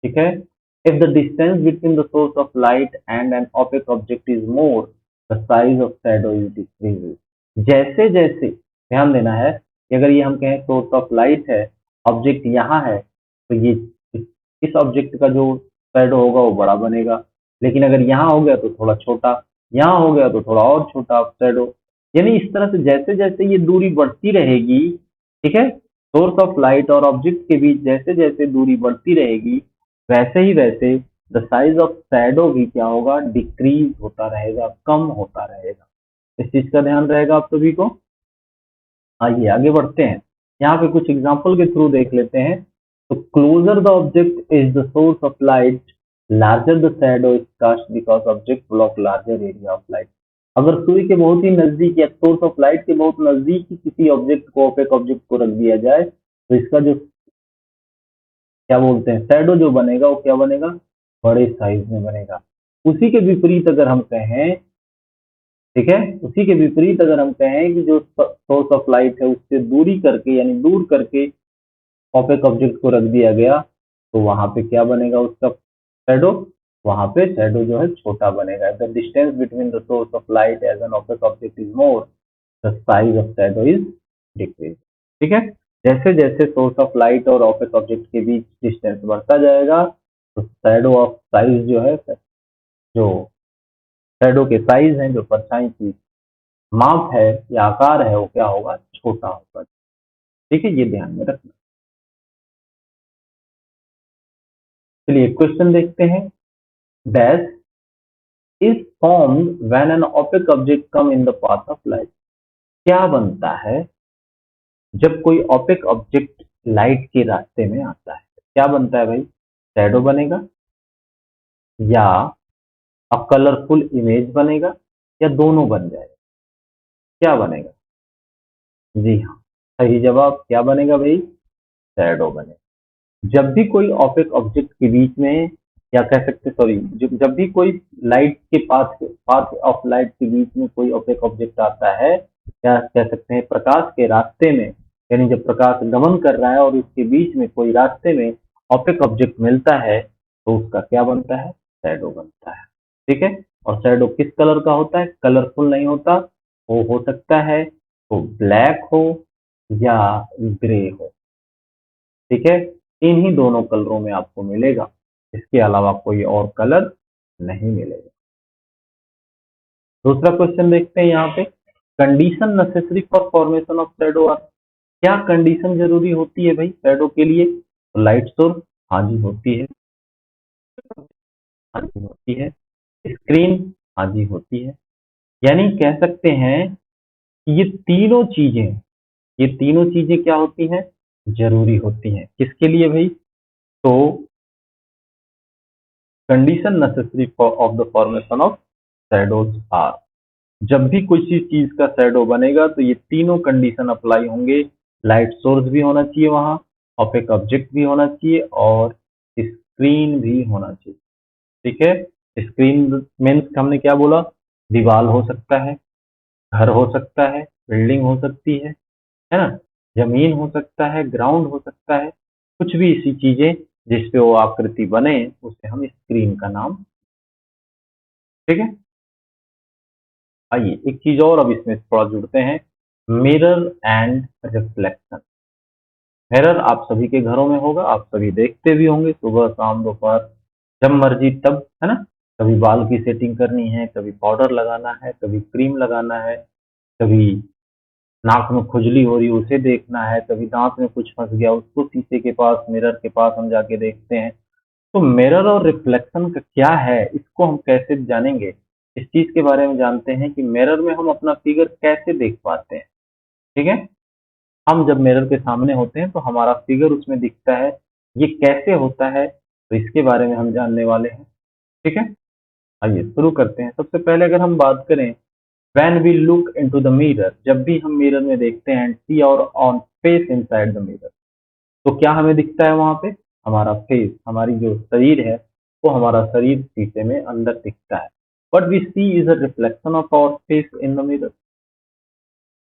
S1: ठीक है। If the distance between the source of light and an optic object is more, the size of shadow is decrease. जैसे जैसे, ध्यान देना है कि अगर ये हम कहें सोर्स ऑफ लाइट है, ऑब्जेक्ट यहाँ है, तो ये इस ऑब्जेक्ट का जो शैडो होगा वो बड़ा बनेगा। लेकिन अगर यहाँ हो गया तो थोड़ा छोटा, यहाँ हो गया तो थोड़ा और छोटा शैडो। यानी इस तरह से जैसे जैसे ये दूरी बढ़ती रहेगी, ठीक है, सोर्स ऑफ लाइट और ऑब्जेक्ट के बीच जैसे जैसे दूरी बढ़ती रहेगी, वैसे ही वैसे द साइज ऑफ शैडो भी क्या होगा, डिक्रीज होता रहेगा, कम होता रहेगा। इस चीज का ध्यान रहेगा आप सभी को। आइए आगे बढ़ते हैं, यहाँ पे कुछ एग्जांपल के थ्रू देख लेते हैं। तो closer the object is the source of light, larger the shadow is cast because object block larger area of light. अगर सूर्य के बहुत ही नजदीक या सोर्स ऑफ लाइट के बहुत नजदीक ही किसी ऑब्जेक्ट को, ओपेक ऑब्जेक्ट को रख दिया जाए, तो इसका जो क्या बोलते हैं शैडो जो बनेगा वो क्या बनेगा, बड़े साइज में बनेगा। उसी के विपरीत अगर हम कहें, ठीक है, उसी के विपरीत अगर हम कहें कि जो सोर्स ऑफ लाइट है उससे दूरी करके, यानी दूर करके ऑपेक ऑब्जेक्ट को रख दिया गया, तो वहां पे क्या बनेगा उसका शैडो, वहां पे शैडो जो है छोटा बनेगा। The distance between the source of light as an opaque object is more, the size of shadow is decrease. ठीक है, जैसे जैसे सोर्स ऑफ लाइट और ऑपेक ऑब्जेक्ट के बीच डिस्टेंस बढ़ता जाएगा, तो शैडो ऑफ साइज जो है, जो शैडो के साइज है, जो परछाई की माप है या आकार है, वो क्या होगा, छोटा होगा। ठीक है, ये ध्यान में रखना। चलिए क्वेश्चन देखते हैं। Dash is formed when an optic object come in the path of light. क्या बनता है जब कोई ऑप्टिक ऑब्जेक्ट लाइट के रास्ते में आता है, क्या बनता है भाई, शैडो बनेगा या अ कलरफुल इमेज बनेगा या दोनों बन जाएगा, क्या बनेगा, जी हाँ, सही जवाब क्या बनेगा भाई, शैडो बनेगा। जब भी कोई ऑप्टिक ऑब्जेक्ट के बीच में, या कह सकते सॉरी, जब भी कोई लाइट के पाथ ऑफ लाइट के बीच में कोई ऑप्टिक ऑब्जेक्ट आता है, या कह सकते हैं प्रकाश के रास्ते में, यानी जब प्रकाश गमन कर रहा है और उसके बीच में कोई रास्ते में ऑप्टिक ऑब्जेक्ट मिलता है, तो उसका क्या बनता है, शैडो बनता है। ठीक है, और शैडो किस कलर का होता है, कलरफुल नहीं होता, वो हो सकता है तो ब्लैक हो या ग्रे हो। ठीक है, इन्हीं दोनों कलरों में आपको मिलेगा, इसके अलावा कोई और कलर नहीं मिलेगा। दूसरा क्वेश्चन देखते हैं यहाँ पे, condition necessary for formation of shadow are. क्या कंडीशन जरूरी होती है भाई शैडो के लिए? तो लाइट सोर्स, हाँ जी होती है, हाँ जी होती है, स्क्रीन, हाँ जी होती है। यानी कह सकते हैं कि ये तीनों चीजें क्या होती हैं? जरूरी होती हैं। किसके लिए भाई? तो condition necessary for of the formation of shadows are, जब भी किसी चीज का शैडो बनेगा तो ये तीनों कंडीशन अप्लाई होंगे। लाइट सोर्स भी होना चाहिए वहां, ऑपेक ऑब्जेक्ट भी होना चाहिए और स्क्रीन भी होना चाहिए। ठीक है, स्क्रीन मीन्स हमने क्या बोला? दीवार हो सकता है, घर हो सकता है, बिल्डिंग हो सकती है ना, जमीन हो सकता है, ग्राउंड हो सकता है, कुछ भी ऐसी चीजें जिसपे वो आकृति बने उसे हम स्क्रीन का नाम। ठीक है, आइए एक चीज और अब इसमें थोड़ा जुड़ते हैं, मिरर एंड रिफ्लेक्शन। मिरर आप सभी के घरों में होगा, आप सभी देखते भी होंगे सुबह शाम दोपहर, जब मर्जी तब, है ना। कभी बाल की सेटिंग करनी है, कभी पाउडर लगाना है, कभी क्रीम लगाना है, कभी नाक में खुजली हो रही है उसे देखना है, कभी दांत में कुछ फंस गया उसको शीशे के पास, मिरर के पास हम जाके देखते हैं। तो मिरर और रिफ्लेक्शन का क्या है, इसको हम कैसे जानेंगे? इस चीज के बारे में जानते हैं कि मिरर में हम अपना फिगर कैसे देख पाते हैं। ठीक है, हम जब मिरर के सामने होते हैं तो हमारा फिगर उसमें दिखता है, ये कैसे होता है तो इसके बारे में हम जानने वाले हैं। ठीक है, आइए शुरू करते हैं। सबसे पहले अगर हम बात करें, when we look into the mirror, जब भी हम मिरर में देखते हैं, see our own face inside the mirror, तो क्या हमें दिखता है वहां पे? हमारा फेस, हमारी जो शरीर है वो हमारा शरीर शीशे में अंदर दिखता है। What we see is a reflection of our face in the mirror,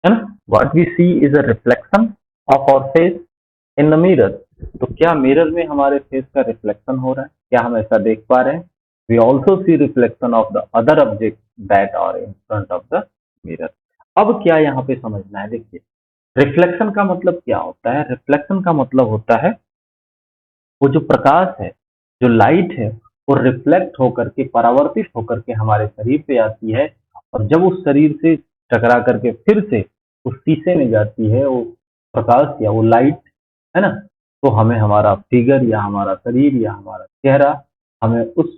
S1: है ना। What we see is a reflection of our face in the mirror. तो क्या मिरर में हमारे फेस का रिफ्लेक्शन हो रहा है? क्या हम ऐसा देख पा रहे हैं? We also see reflection of the other object that are in front of the mirror. अब क्या यहाँ पे समझना है, देखिए रिफ्लेक्शन का मतलब क्या होता है? रिफ्लेक्शन का मतलब होता है वो जो प्रकाश है, जो लाइट है, वो रिफ्लेक्ट होकर के, परावर्तित होकर के हमारे शरीर पे आती है, और जब उस शरीर से टकरा करके फिर से उस शीशे में जाती है, वो प्रकाश या वो लाइट, है ना, तो हमें हमारा फिगर या हमारा शरीर या हमारा चेहरा हमें उस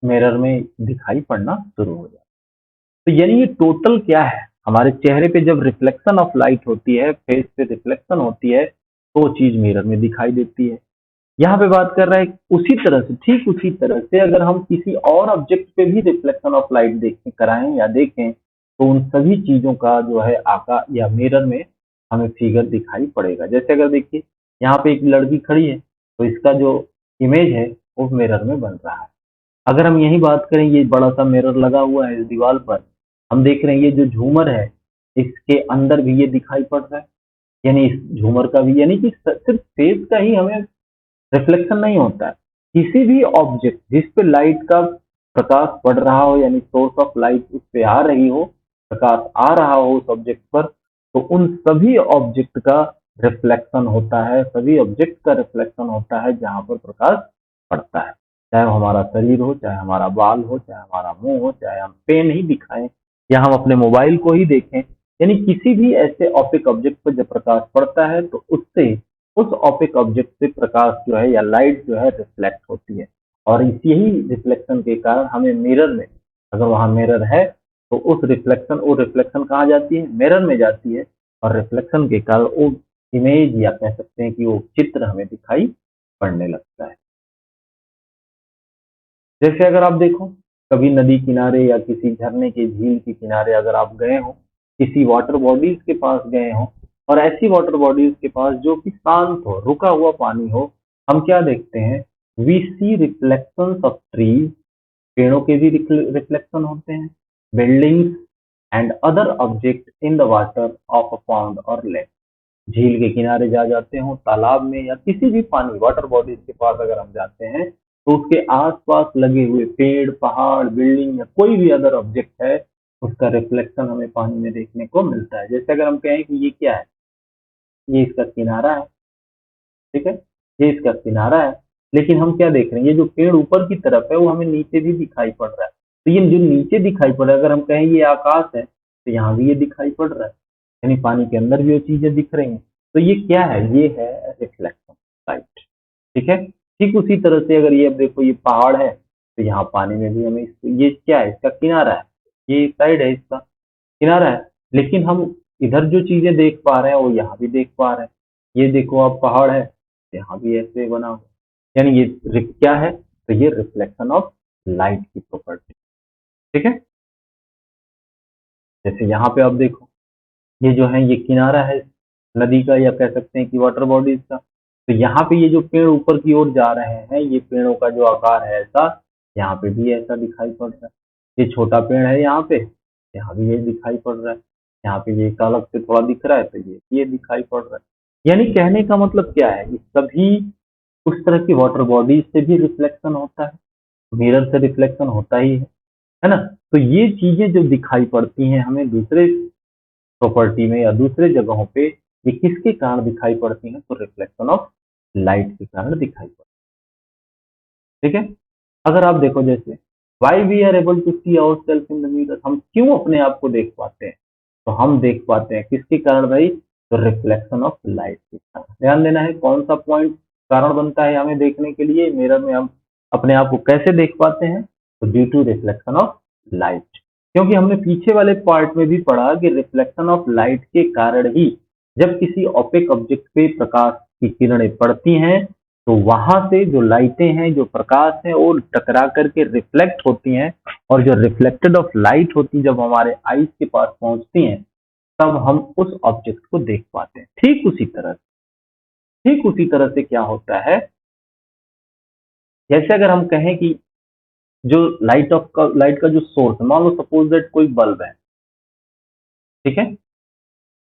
S1: मिरर में दिखाई पड़ना शुरू हो जाता है। तो यानी ये टोटल क्या है, हमारे चेहरे पे जब रिफ्लेक्शन ऑफ लाइट होती है, फेस पे रिफ्लेक्शन होती है, तो वो चीज मिरर में दिखाई देती है। यहाँ पे बात कर रहा है उसी तरह से, ठीक उसी तरह से अगर हम किसी और ऑब्जेक्ट पे भी रिफ्लेक्शन ऑफ लाइट देखें, कराएं या देखें, तो उन सभी चीजों का जो है आकार या मिरर में हमें फिगर दिखाई पड़ेगा। जैसे अगर देखिए यहाँ पे एक लड़की खड़ी है, तो इसका जो इमेज है वो मिरर में बन रहा है। अगर हम यही बात करें, ये बड़ा सा मिरर लगा हुआ है इस दीवार पर, हम देख रहे हैं ये जो झूमर है इसके अंदर भी ये दिखाई पड़ रहा है, यानी इस झूमर का भी, यानी कि सिर्फ फेस का ही हमें रिफ्लेक्शन नहीं होता है, किसी भी ऑब्जेक्ट जिस पे लाइट का प्रकाश पड़ रहा हो, यानी सोर्स ऑफ लाइट उस पे आ रही हो, प्रकाश आ रहा हो उस ऑब्जेक्ट पर, तो उन सभी ऑब्जेक्ट का रिफ्लेक्शन होता है, सभी ऑब्जेक्ट का रिफ्लेक्शन होता है जहां पर प्रकाश पड़ता है। चाहे वो हमारा शरीर हो, चाहे हमारा बाल हो, चाहे हमारा मुंह हो, चाहे हम पेन ही दिखाएं या हम अपने मोबाइल को ही देखें, यानी किसी भी ऐसे ऑप्टिक ऑब्जेक्ट पर जब प्रकाश पड़ता है तो उससे, उस ऑप्टिक ऑब्जेक्ट से प्रकाश जो है या लाइट जो है रिफ्लेक्ट होती है। और इसी ही रिफ्लेक्शन के कारण हमें मिरर में, अगर वहां मिरर है तो उस रिफ्लेक्शन, वो रिफ्लेक्शन कहाँ जाती है? मिरर में जाती है, और रिफ्लेक्शन के कारण वो इमेज या कह सकते हैं कि वो चित्र हमें दिखाई पड़ने लगता है। जैसे अगर आप देखो, कभी नदी किनारे या किसी झरने के, झील के किनारे अगर आप गए हो, किसी वाटर बॉडीज के पास गए हो, और ऐसी वाटर बॉडीज के पास जो कि शांत हो, रुका हुआ पानी हो, हम क्या देखते हैं? We see reflection of trees, पेड़ों के भी रिफ्लेक्शन होते हैं, buildings and other object in the water of a pond और लेक। झील के किनारे जा जाते हो, तालाब में या किसी भी पानी वाटर बॉडीज के पास अगर हम जाते हैं, तो उसके आसपास लगे हुए पेड़, पहाड़, बिल्डिंग या कोई भी अदर ऑब्जेक्ट है, उसका रिफ्लेक्शन हमें पानी में देखने को मिलता है। जैसे अगर हम कहें कि ये क्या है, ये इसका किनारा है, ठीक है, ये इसका किनारा है, लेकिन हम क्या देख रहे हैं, ये जो पेड़ ऊपर की तरफ है वो हमें नीचे भी दिखाई पड़ रहा है, तो ये जो नीचे दिखाई पड़ रहा है, अगर हम कहें ये आकाश है तो यहाँ भी ये दिखाई पड़ रहा है, यानी पानी के अंदर भी वो चीजें दिख रही हैं। तो ये क्या है, ये है रिफ्लेक्शन लाइट। ठीक है, ठीक उसी तरह से अगर ये अब देखो ये पहाड़ है तो यहाँ पानी में भी हमें ये क्या है, इसका किनारा है, ये साइड है, इसका किनारा है, लेकिन हम इधर जो चीजें देख पा रहे हैं वो यहाँ भी देख पा रहे हैं। ये देखो आप पहाड़ है, यहाँ भी ऐसे बना हुआ, यानी ये क्या है, तो ये रिफ्लेक्शन ऑफ लाइट की प्रॉपर्टी। ठीक है, जैसे यहाँ पे आप देखो ये जो है ये किनारा है नदी का, या कह सकते हैं कि वाटर बॉडीज का। तो यहाँ पे ये जो पेड़ ऊपर की ओर जा रहे हैं, ये पेड़ों का जो आकार है ऐसा, यहाँ पे भी ऐसा दिखाई पड़ रहा है। ये छोटा पेड़ है यहाँ पे, यहाँ भी ये दिखाई पड़ रहा है, यहाँ पे ये एक अलग से थोड़ा दिख रहा है तो ये दिखाई पड़ रहा है। यानी कहने का मतलब क्या है, सभी उस तरह की वाटर बॉडीज से भी रिफ्लेक्शन होता है, मिरर से रिफ्लेक्शन होता ही है ना। तो ये चीजें जो दिखाई पड़ती हैं हमें दूसरे प्रॉपर्टी में या दूसरे जगहों पे, ये किसके कारण दिखाई पड़ती हैं, तो रिफ्लेक्शन ऑफ लाइट के कारण दिखाई पड़ती है। ठीक है, अगर आप देखो जैसे why we are able to see our self in the mirror, हम क्यों अपने आप को देख पाते हैं, तो हम देख पाते हैं किसके कारण भाई, तो रिफ्लेक्शन ऑफ लाइट के कारण। ध्यान देना है कौन सा पॉइंट कारण बनता है हमें देखने के लिए, मिरर में हम अपने आप को कैसे देख पाते हैं, तो due to reflection of light. क्योंकि हमने पीछे वाले पार्ट में भी पढ़ा कि रिफ्लेक्शन ऑफ लाइट के कारण ही जब किसी ओपेक ऑब्जेक्ट पे प्रकाश की किरणें पड़ती हैं तो वहां से जो लाइटें हैं, जो प्रकाश है, वो टकरा करके रिफ्लेक्ट होती हैं, और जो रिफ्लेक्टेड ऑफ लाइट होती है जब हमारे आईज के पास पहुंचती हैं तब हम उस ऑब्जेक्ट को देख पाते हैं। ठीक उसी तरह से क्या होता है, जैसे अगर हम कहें कि जो लाइट का जो सोर्स, मान लो सपोज दैट कोई बल्ब है, ठीक है,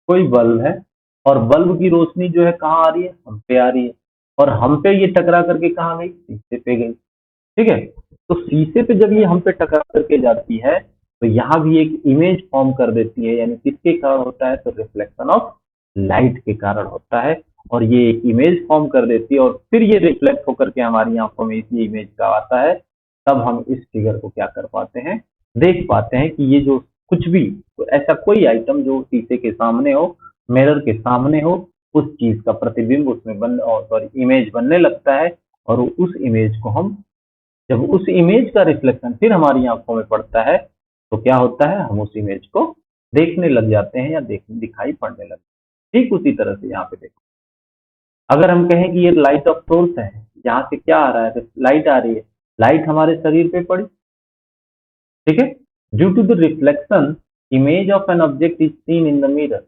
S1: कोई बल्ब है, और बल्ब की रोशनी जो है कहाँ आ रही है, हम पे आ रही है, और हम पे ये टकरा करके कहाँ गई, शीशे पे गई। ठीक है, तो शीशे पे जब ये हम पे टकरा करके जाती है तो यहाँ भी एक इमेज फॉर्म कर देती है, यानी किसके कारण होता है, तो रिफ्लेक्शन ऑफ लाइट के कारण होता है, और ये एक इमेज फॉर्म कर देती है, और फिर ये रिफ्लेक्ट होकर के हमारी आंखों में इसी इमेज का आता है, तब हम इस फिगर को क्या कर पाते हैं, देख पाते हैं कि ये जो कुछ भी, तो ऐसा कोई आइटम जो शीशे के सामने हो, मिरर के सामने हो, उस चीज का प्रतिबिंब उसमें सॉरी इमेज बनने लगता है, और उस इमेज को हम, जब उस इमेज का रिफ्लेक्शन फिर हमारी आंखों में पड़ता है तो क्या होता है, हम उस इमेज को देखने लग जाते हैं या दिखाई पड़ने लगते हैं। ठीक उसी तरह से यहाँ पे देखो, अगर हम कहें कि ये लाइट ऑफ सोर्स है, यहाँ से क्या आ रहा है, लाइट आ रही है, लाइट हमारे शरीर पे पड़ी, ठीक है, due to the reflection image of an object is seen in the mirror.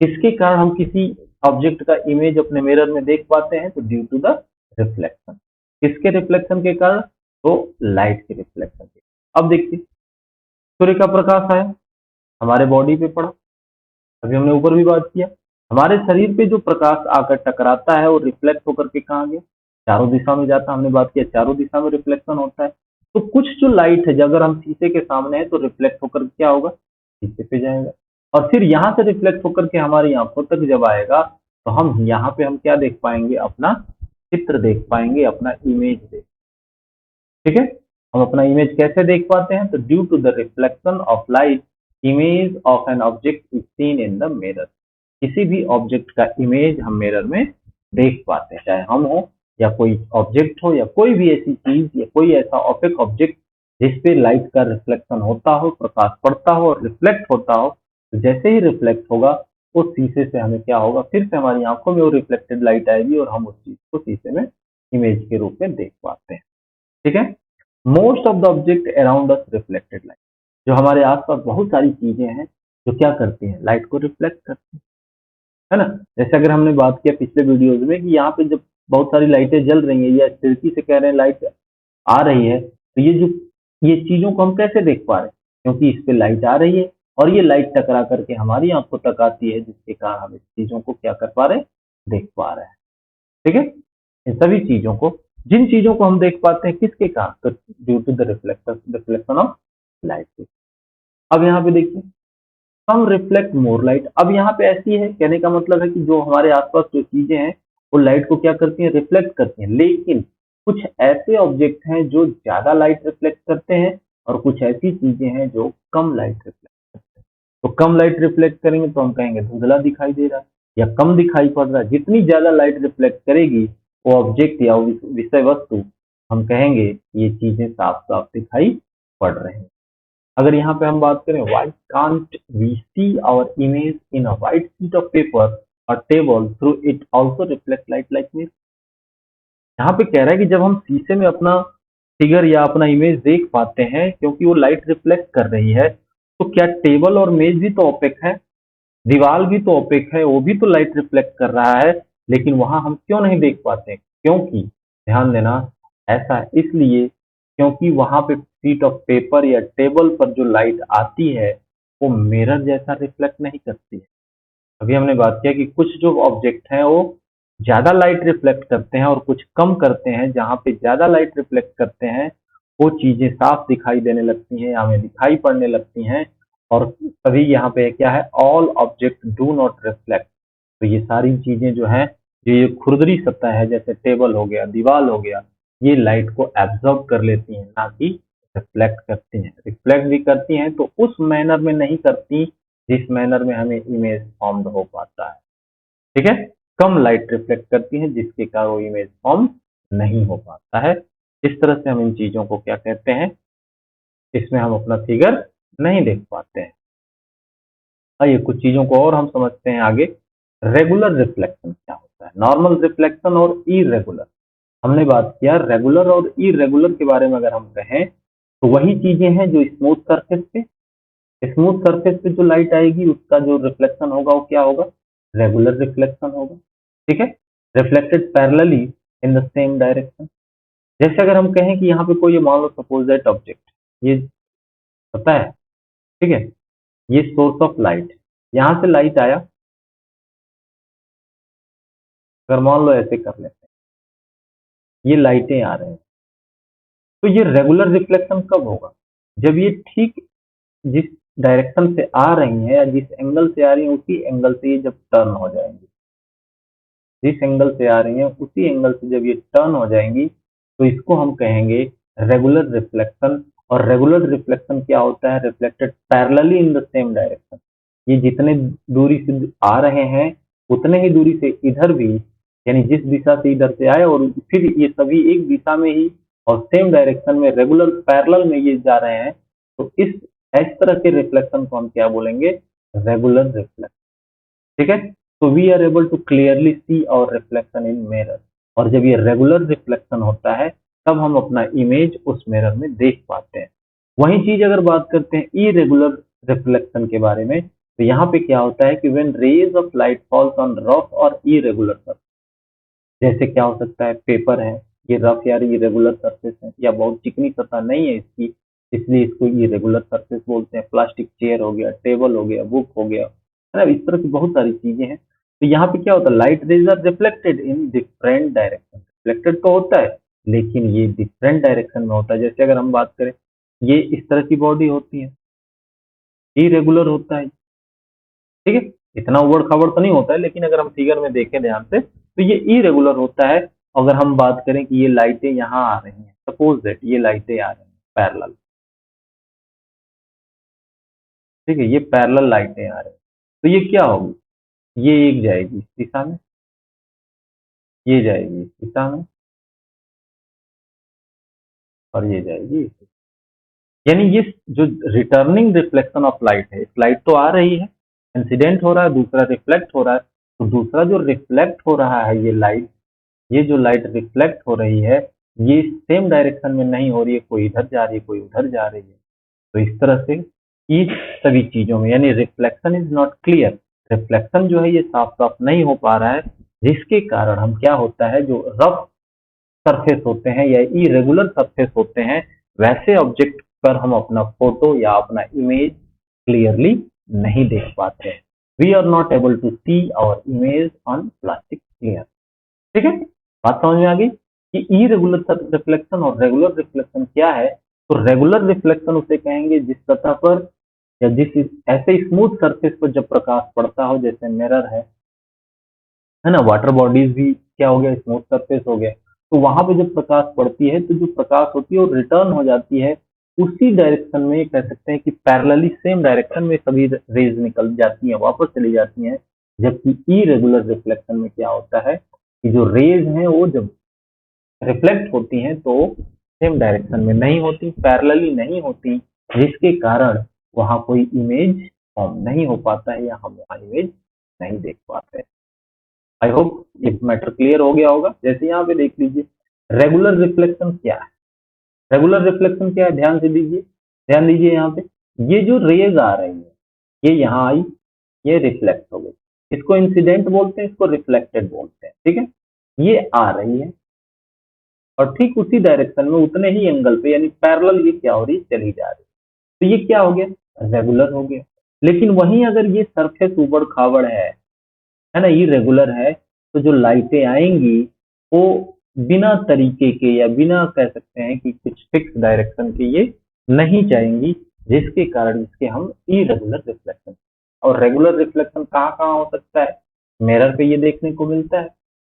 S1: किसके कारण हम किसी ऑब्जेक्ट का इमेज अपने मिरर में देख पाते हैं, तो ड्यू टू द रिफ्लेक्शन। किसके रिफ्लेक्शन के कारण, तो लाइट के रिफ्लेक्शन के। अब देखिए सूर्य का प्रकाश आया, हमारे बॉडी पे पड़ा, अभी हमने ऊपर भी बात किया, हमारे शरीर पे जो प्रकाश आकर टकराता है वो रिफ्लेक्ट होकर के कहाँ गया, चारों दिशा में जाता है, हमने बात किया चारों दिशा में रिफ्लेक्शन होता है। तो कुछ जो लाइट है, अगर हम शीशे के सामने है तो रिफ्लेक्ट होकर क्या होगा, शीशे पे जाएगा, और फिर यहाँ से रिफ्लेक्ट होकर के हमारी आंखों तक जब आएगा तो हम यहाँ पे हम क्या देख पाएंगे, अपना चित्र देख पाएंगे, अपना इमेज देख। ठीक है, हम अपना इमेज कैसे देख पाते हैं, तो due to the reflection of light image of an object is seen in the mirror. किसी भी ऑब्जेक्ट का इमेज हम मिरर में देख पाते हैं, चाहे हम हो या कोई ऑब्जेक्ट हो या कोई भी ऐसी चीज या कोई ऐसा ऑपेक ऑब्जेक्ट जिसपे लाइट का रिफ्लेक्शन होता हो, प्रकाश पड़ता हो और रिफ्लेक्ट होता हो, तो जैसे ही रिफ्लेक्ट होगा उस शीशे से हमें क्या होगा, फिर से हमारी आंखों में वो रिफ्लेक्टेड लाइट आएगी और हम उस चीज को शीशे में इमेज के रूप में देख पाते हैं। ठीक है, most of the object around us reflected light, जो हमारे आसपास बहुत सारी चीजें हैं जो क्या करती हैं, लाइट को रिफ्लेक्ट करती है ना। जैसे अगर हमने बात किया पिछले वीडियोज में कि यहाँ पे जब बहुत सारी लाइटें जल रही हैं या खिड़की से कह रहे हैं लाइट आ रही है, तो ये चीजों को हम कैसे देख पा रहे हैं, क्योंकि इस पे लाइट आ रही है और ये लाइट टकरा करके हमारी आंखों तक आती है, जिसके कारण हम इस चीजों को क्या कर पा रहे हैं, देख पा रहे हैं। ठीक है, इन सभी चीजों को, जिन चीजों को हम देख पाते हैं किसके कारण, तो due to the reflection of light. अब यहाँ पे देखिए सम रिफ्लेक्ट मोर लाइट, अब यहाँ पे ऐसी है, कहने का मतलब है कि जो हमारे आसपास जो चीजें हैं वो लाइट को क्या करती हैं, रिफ्लेक्ट करती हैं, लेकिन कुछ ऐसे ऑब्जेक्ट हैं जो ज्यादा लाइट रिफ्लेक्ट करते हैं और कुछ ऐसी चीजें हैं जो कम लाइट रिफ्लेक्ट करते हैं। तो कम लाइट रिफ्लेक्ट करेंगे तो हम कहेंगे धुंधला दिखाई दे रहा है या कम दिखाई पड़ रहा है। जितनी ज्यादा लाइट रिफ्लेक्ट करेगी वो ऑब्जेक्ट या विषय वस्तु, हम कहेंगे ये चीजें साफ साफ दिखाई पड़ रहे हैं। अगर यहाँ पे हम बात करें why can't we see our image in a white sheet of paper और table through it also reflect light like me. यहाँ पे कह रहा है कि जब हम शीशे में अपना फिगर या अपना इमेज देख पाते हैं क्योंकि वो लाइट रिफ्लेक्ट कर रही है, तो क्या टेबल और मेज भी तो ओपेक है, दीवार भी तो ओपेक है, वो भी तो लाइट रिफ्लेक्ट कर रहा है, लेकिन वहां हम क्यों नहीं देख पाते? क्योंकि ध्यान देना, ऐसा इसलिए क्योंकि वहां पे शीट ऑफ पेपर या टेबल पर जो लाइट आती है वो मिरर जैसा रिफ्लेक्ट नहीं करती है। अभी हमने बात किया कि कुछ जो ऑब्जेक्ट हैं वो ज्यादा लाइट रिफ्लेक्ट करते हैं और कुछ कम करते हैं। जहां पे ज्यादा लाइट रिफ्लेक्ट करते हैं वो चीजें साफ दिखाई देने लगती हैं, हमें दिखाई पड़ने लगती हैं। और तभी यहाँ पे क्या है, all object do not reflect. तो ये सारी चीजें जो हैं, जो ये खुरदरी सतह है जैसे टेबल हो गया, दीवार हो गया, ये लाइट को एब्जॉर्ब कर लेती हैं, ना कि रिफ्लेक्ट करती हैं। रिफ्लेक्ट भी करती हैं तो उस मैनर में नहीं करती जिस मैनर में हमें इमेज फॉर्म्ड हो पाता है। ठीक है, कम लाइट रिफ्लेक्ट करती है जिसके कारण वो इमेज फॉर्म नहीं हो पाता है। इस तरह से हम इन चीजों को क्या कहते हैं, इसमें हम अपना फिगर नहीं देख पाते हैं। आइए कुछ चीजों को और हम समझते हैं आगे। रेगुलर रिफ्लेक्शन क्या होता है, नॉर्मल रिफ्लेक्शन और इरेगुलर। हमने बात किया रेगुलर और इरेगुलर के बारे में। अगर हम कहें तो वही चीजें हैं जो स्मूथ सरफेस पे जो लाइट आएगी उसका जो रिफ्लेक्शन होगा वो क्या होगा, रेगुलर रिफ्लेक्शन होगा। ठीक है, reflected parallelly in the same direction. जैसे अगर हम कहें कि यहाँ पे कोई मान लो सपोज दैट ऑब्जेक्ट, ये पता है, ठीक है, ये सोर्स ऑफ लाइट, यहाँ से लाइट आया, अगर मान लो ऐसे कर लेते हैं, ये लाइटें आ रहे हैं, तो ये रेगुलर रिफ्लेक्शन कब होगा, जब ये ठीक जिस डायरेक्शन से आ रही है या जिस एंगल से आ रही है उसी एंगल से ये जब टर्न हो जाएंगी, जिस एंगल से आ रही है उसी एंगल से जब ये टर्न हो जाएंगी, तो इसको हम कहेंगे रेगुलर रिफ्लेक्शन। और रेगुलर रिफ्लेक्शन क्या होता है, reflected parallelly in the same direction. ये जितने दूरी से आ रहे हैं उतने ही दूरी से इधर भी, यानी जिस दिशा से इधर से आए और फिर ये सभी एक दिशा में ही और सेम डायरेक्शन में रेगुलर पैरेलल में ये जा रहे हैं, तो इस तरह के रिफ्लेक्शन को हम क्या बोलेंगे, रेगुलर रिफ्लेक्शन। ठीक है, तो we are able to clearly see our reflection in mirror. और जब ये रेगुलर रिफ्लेक्शन होता है तब हम अपना इमेज उस मिरर में देख पाते हैं। वही चीज अगर बात करते हैं इरेगुलर रिफ्लेक्शन के बारे में, तो यहाँ पे क्या होता है कि when rays of light falls on rough और इरेगुलर सरफेस, जैसे क्या हो सकता है, पेपर है, ये रफ या इरेगुलर सरफेस है या बहुत चिकनी सतह नहीं है इसकी, इसलिए इसको इरेगुलर सरफेस बोलते हैं। प्लास्टिक चेयर हो गया, टेबल हो गया, बुक हो गया, है ना, इस तरह की बहुत सारी चीजें हैं। तो यहाँ पे क्या होता है, light rays are reflected in different direction. Reflected तो होता है लेकिन ये डिफरेंट डायरेक्शन में होता है। जैसे अगर हम बात करें, ये इस तरह की बॉडी होती है, इरेगुलर होता है, ठीक है, इतना उबड़ खाबड़ तो नहीं होता है, लेकिन अगर हम फिगर में देखें ध्यान से तो ये इरेगुलर होता है। अगर हम बात करें कि ये लाइटें यहाँ आ रही हैं, सपोज दैट ये लाइटें आ रही हैं पैरेलल, ठीक है, ये पैरेलल लाइटें आ रही हैं, तो ये क्या होगी, ये एक जाएगी इस दिशा में, ये जाएगी इस दिशा में, और ये जाएगी इस दिशा में। यानी ये जो रिटर्निंग रिफ्लेक्शन ऑफ लाइट है, लाइट तो आ रही है, इंसिडेंट हो रहा है, दूसरा रिफ्लेक्ट हो रहा है, तो दूसरा जो रिफ्लेक्ट हो रहा है ये लाइट, ये जो लाइट रिफ्लेक्ट हो रही है ये सेम डायरेक्शन में नहीं हो रही है, कोई इधर जा रही है कोई उधर जा रही है। तो इस तरह से इस सभी चीजों में, यानी reflection is not clear, reflection जो है ये साफ साफ नहीं हो पा रहा है, जिसके कारण हम क्या होता है, जो रफ सरफेस होते हैं या इरेगुलर सरफेस होते हैं वैसे ऑब्जेक्ट पर हम अपना फोटो या अपना इमेज क्लियरली नहीं देख पाते हैं। We are not able to see our image on plastic clear. ठीक है, बात समझ में आ गई कि इरेगुलर रिफ्लेक्शन और रेगुलर रिफ्लेक्शन क्या है। तो रेगुलर रिफ्लेक्शन उसे कहेंगे जिस सतह पर या जिस ऐसे स्मूथ सरफेस पर जब प्रकाश पड़ता हो, जैसे मिरर है ना, वाटर बॉडीज भी क्या हो गया, स्मूथ सरफेस हो गया। तो वहां पे जब प्रकाश पड़ती है तो जो प्रकाश होती है वो रिटर्न हो जाती है उसी डायरेक्शन में कह सकते हैं कि पैरेलली सेम डायरेक्शन में सभी रेज निकल जाती हैं, वापस चली जाती हैं। जबकि इरेगुलर रिफ्लेक्शन में क्या होता है कि जो रेज हैं वो जब रिफ्लेक्ट होती हैं तो सेम डायरेक्शन में नहीं होती, पैरेलली नहीं होती, जिसके कारण वहां कोई इमेज फॉर्म नहीं हो पाता है या हम वहां इमेज नहीं देख पाते हैं। आई होप ये मैटर क्लियर हो गया होगा। जैसे यहाँ पे देख लीजिए रेगुलर रिफ्लेक्शन क्या है। रेगुलर रिफ्लेक्शन क्या है, ध्यान से दीजिए, ध्यान दीजिए यहाँ पे ये जो रेज आ रही है ये यहाँ आई, ये रिफ्लेक्ट हो गई, इसको इंसिडेंट बोलते हैं, इसको रिफ्लेक्टेड बोलते हैं, ठीक है। ये आ रही है और ठीक उसी डायरेक्शन में उतने ही एंगल पे यानी पैरेलल ये क्या हो रही है, चली जा रही है। तो ये क्या हो गया, रेगुलर हो गया। लेकिन वहीं अगर ये सरफेस ऊबड़ खाबड़ है ना, इरेगुलर है, तो जो लाइटें आएंगी वो बिना तरीके के या बिना कह सकते हैं कि कुछ फिक्स डायरेक्शन के ये नहीं जाएंगी, जिसके कारण इसके हम इरेगुलर रिफ्लेक्शन। और रेगुलर रिफ्लेक्शन कहाँ कहाँ हो सकता है, मिरर पे ये देखने को मिलता है,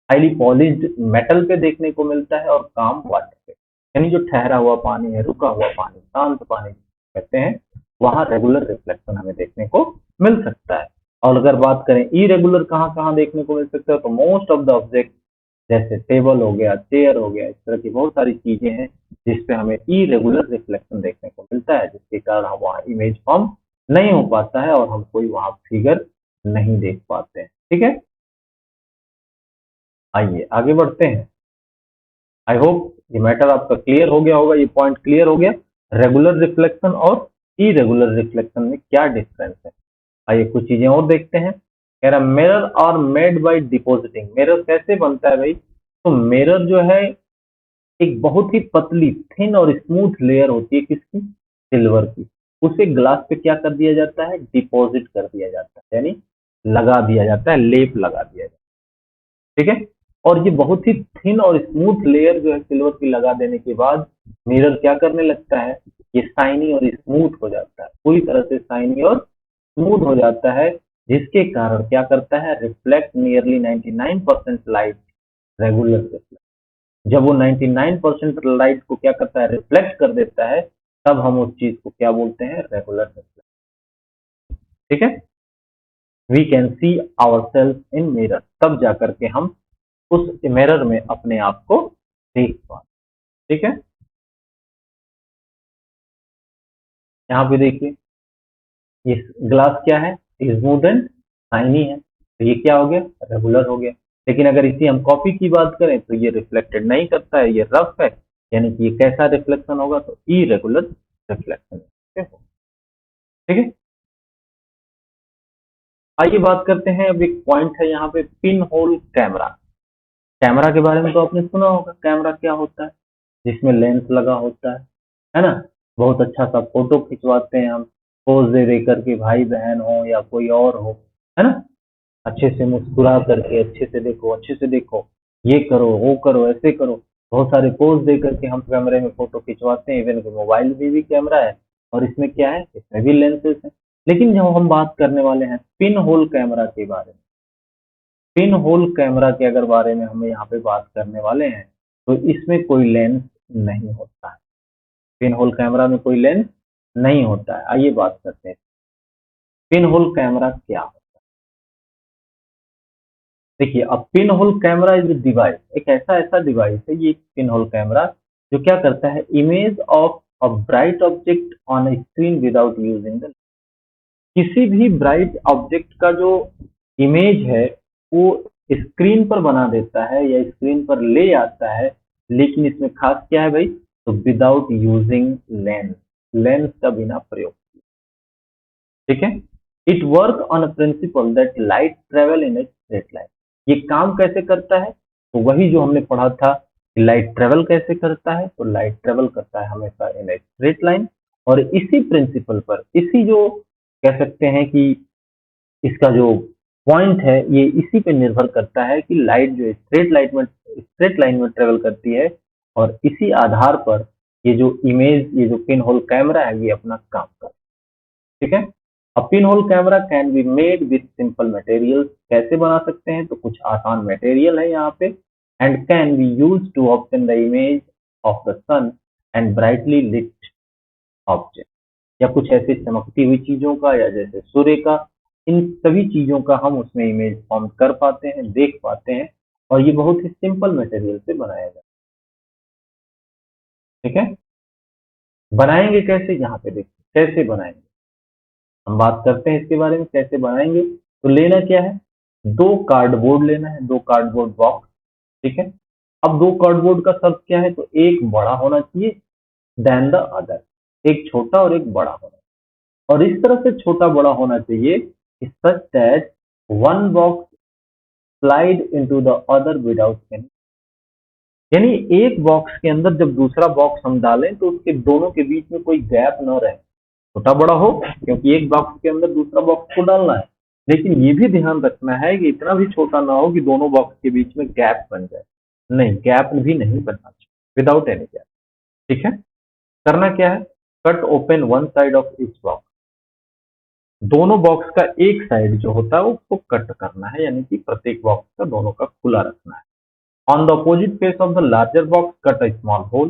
S1: हाईली पॉलिश्ड मेटल पे देखने को मिलता है, और काम वाटर पे, यानी जो ठहरा हुआ पानी है, रुका हुआ पानी, शांत पानी कहते हैं, वहां रेगुलर रिफ्लेक्शन हमें देखने को मिल सकता है। और अगर बात करें इरेगुलर कहाँ कहाँ देखने को मिल सकता है, तो मोस्ट ऑफ द ऑब्जेक्ट जैसे टेबल हो गया, चेयर हो गया, इस तरह की बहुत सारी चीजें हैं जिसपे हमें इरेगुलर रिफ्लेक्शन देखने को मिलता है, जिसके कारण हम वहाँ इमेज फॉर्म नहीं हो पाता है और हम कोई वहां फिगर नहीं देख पाते हैं, ठीक है। आइए आगे बढ़ते हैं। आई होप ये मैटर आपका क्लियर हो गया होगा, ये पॉइंट क्लियर हो गया रेगुलर रिफ्लेक्शन और इरेगुलर रिफ्लेक्शन में क्या डिफरेंस है। आइए कुछ चीजें और देखते हैं। कह रहा mirror are made by depositing. Mirror कैसे बनता है भाई, तो मिरर जो है एक बहुत ही पतली थिन और स्मूथ लेयर होती है, किसकी, सिल्वर की। उसे ग्लास पे क्या कर दिया जाता है, डिपॉजिट कर दिया जाता है, यानी लगा दिया जाता है, लेप लगा दिया जाता है, ठीक है। और ये बहुत ही थिन और स्मूथ लेयर जो है सिल्वर की लगा देने के बाद मिरर क्या करने लगता है, ये शाइनी और स्मूथ हो जाता है, पूरी तरह से शाइनी और स्मूथ हो जाता है, जिसके कारण क्या करता है, reflect nearly 99% light regular reflect. जब वो 99% लाइट को क्या करता है, रिफ्लेक्ट कर देता है, तब हम उस चीज को क्या बोलते हैं, रेगुलर रिफ्लेक्ट, ठीक है। We can see our self in mirror, तब जाकर के हम उस मिरर में अपने आप को देख पाते, ठीक है। यहाँ पे देखिए ये ग्लास क्या है, स्मूथ एंड शाइनी है, तो ये क्या हो गया, रेगुलर हो गया। लेकिन अगर इसी हम कॉपी की बात करें तो ये रिफ्लेक्टेड नहीं करता है, ये रफ है, यानी कि ये कैसा रिफ्लेक्शन होगा, तो इरेगुलर रिफ्लेक्शन, ठीक है। आइए बात करते हैं, अब एक पॉइंट है यहाँ पे, पिन होल कैमरा। कैमरा के बारे में तो आपने सुना होगा, कैमरा क्या होता है, जिसमें लेंस लगा होता है ना। बहुत अच्छा सा फोटो खिंचवाते हैं हम, पोज दे दे करके, भाई बहन हो या कोई और हो, है ना, अच्छे से मुस्कुरा करके, अच्छे से देखो, अच्छे से देखो, ये करो, वो करो, ऐसे करो, बहुत सारे पोज दे करके हम कैमरे में फोटो खिंचवाते हैं। इवन मोबाइल में भी कैमरा है और इसमें क्या है, इसमें भी लेंसेज है। लेकिन जब हम बात करने वाले हैं पिन होल कैमरा के बारे में, पिन होल कैमरा के अगर बारे में हम यहाँ पे बात करने वाले हैं, तो इसमें कोई लेंस नहीं होता है। पिन होल कैमरा में कोई लेंस नहीं होता है। आइए बात करते हैं पिन होल कैमरा क्या होता है। देखिए अब pin hole camera is device, एक ऐसा डिवाइस है ये पिन होल कैमरा, जो क्या करता है, image of a bright object on a screen without using the, किसी भी ब्राइट ऑब्जेक्ट का जो इमेज है वो स्क्रीन पर बना देता है या स्क्रीन पर ले आता है, लेकिन इसमें खास क्या है भाई, तो विदाउट यूजिंग लेंस, लेंस का बिना प्रयोग, ठीक है। It work on a principal that light travel in a straight line. ये काम कैसे करता है, तो वही जो हमने पढ़ा था कि लाइट ट्रेवल कैसे करता है, तो लाइट ट्रेवल करता है हमेशा इन ए स्ट्रेट लाइन। और इसी प्रिंसिपल पर, इसी जो कह सकते हैं कि इसका जो पॉइंट है, ये इसी पे निर्भर करता है कि लाइट जो स्ट्रेट लाइन में ट्रेवल करती है, और इसी आधार पर ये जो इमेज, ये जो पिन होल कैमरा है, ये अपना काम करता है, ठीक है। A pin hole camera can be made with simple material, कैसे बना सकते हैं, तो कुछ आसान मटेरियल है यहाँ पे, and can be use to obtain the image of the sun and brightly lit, object, या कुछ ऐसे चमकती हुई चीजों का, या जैसे सूर्य का, इन सभी चीजों का हम उसमें इमेज फॉर्म कर पाते हैं, देख पाते हैं, और ये बहुत ही सिंपल मटेरियल से बनाया जाता है। ठीक है, बनाएंगे कैसे, यहाँ पे देखिए कैसे बनाएंगे। हम बात करते हैं इसके बारे में कैसे बनाएंगे। तो लेना क्या है, दो कार्डबोर्ड लेना है, दो कार्डबोर्ड बॉक्स। ठीक है, अब दो कार्डबोर्ड का शर्त क्या है, तो एक बड़ा होना चाहिए देन द अदर, एक छोटा और एक बड़ा होना, और इस तरह से छोटा बड़ा होना चाहिए such that one box slide into the other without any, यानी एक बॉक्स के अंदर जब दूसरा बॉक्स हम डालें तो उसके दोनों के बीच में कोई गैप न रहे, छोटा बड़ा हो, क्योंकि एक बॉक्स के अंदर दूसरा बॉक्स को डालना है, लेकिन ये भी ध्यान रखना है कि इतना भी छोटा ना हो कि दोनों बॉक्स के बीच में गैप बन जाए, नहीं, गैप भी नहीं बनना चाहिए, विदाउट एनी गैप। ठीक है, करना क्या है, cut open one side of each box, दोनों बॉक्स का एक साइड जो होता है उसको कट करना है, यानी कि प्रत्येक बॉक्स का दोनों का खुला रखना है। On the opposite face of the larger box cut a small hole,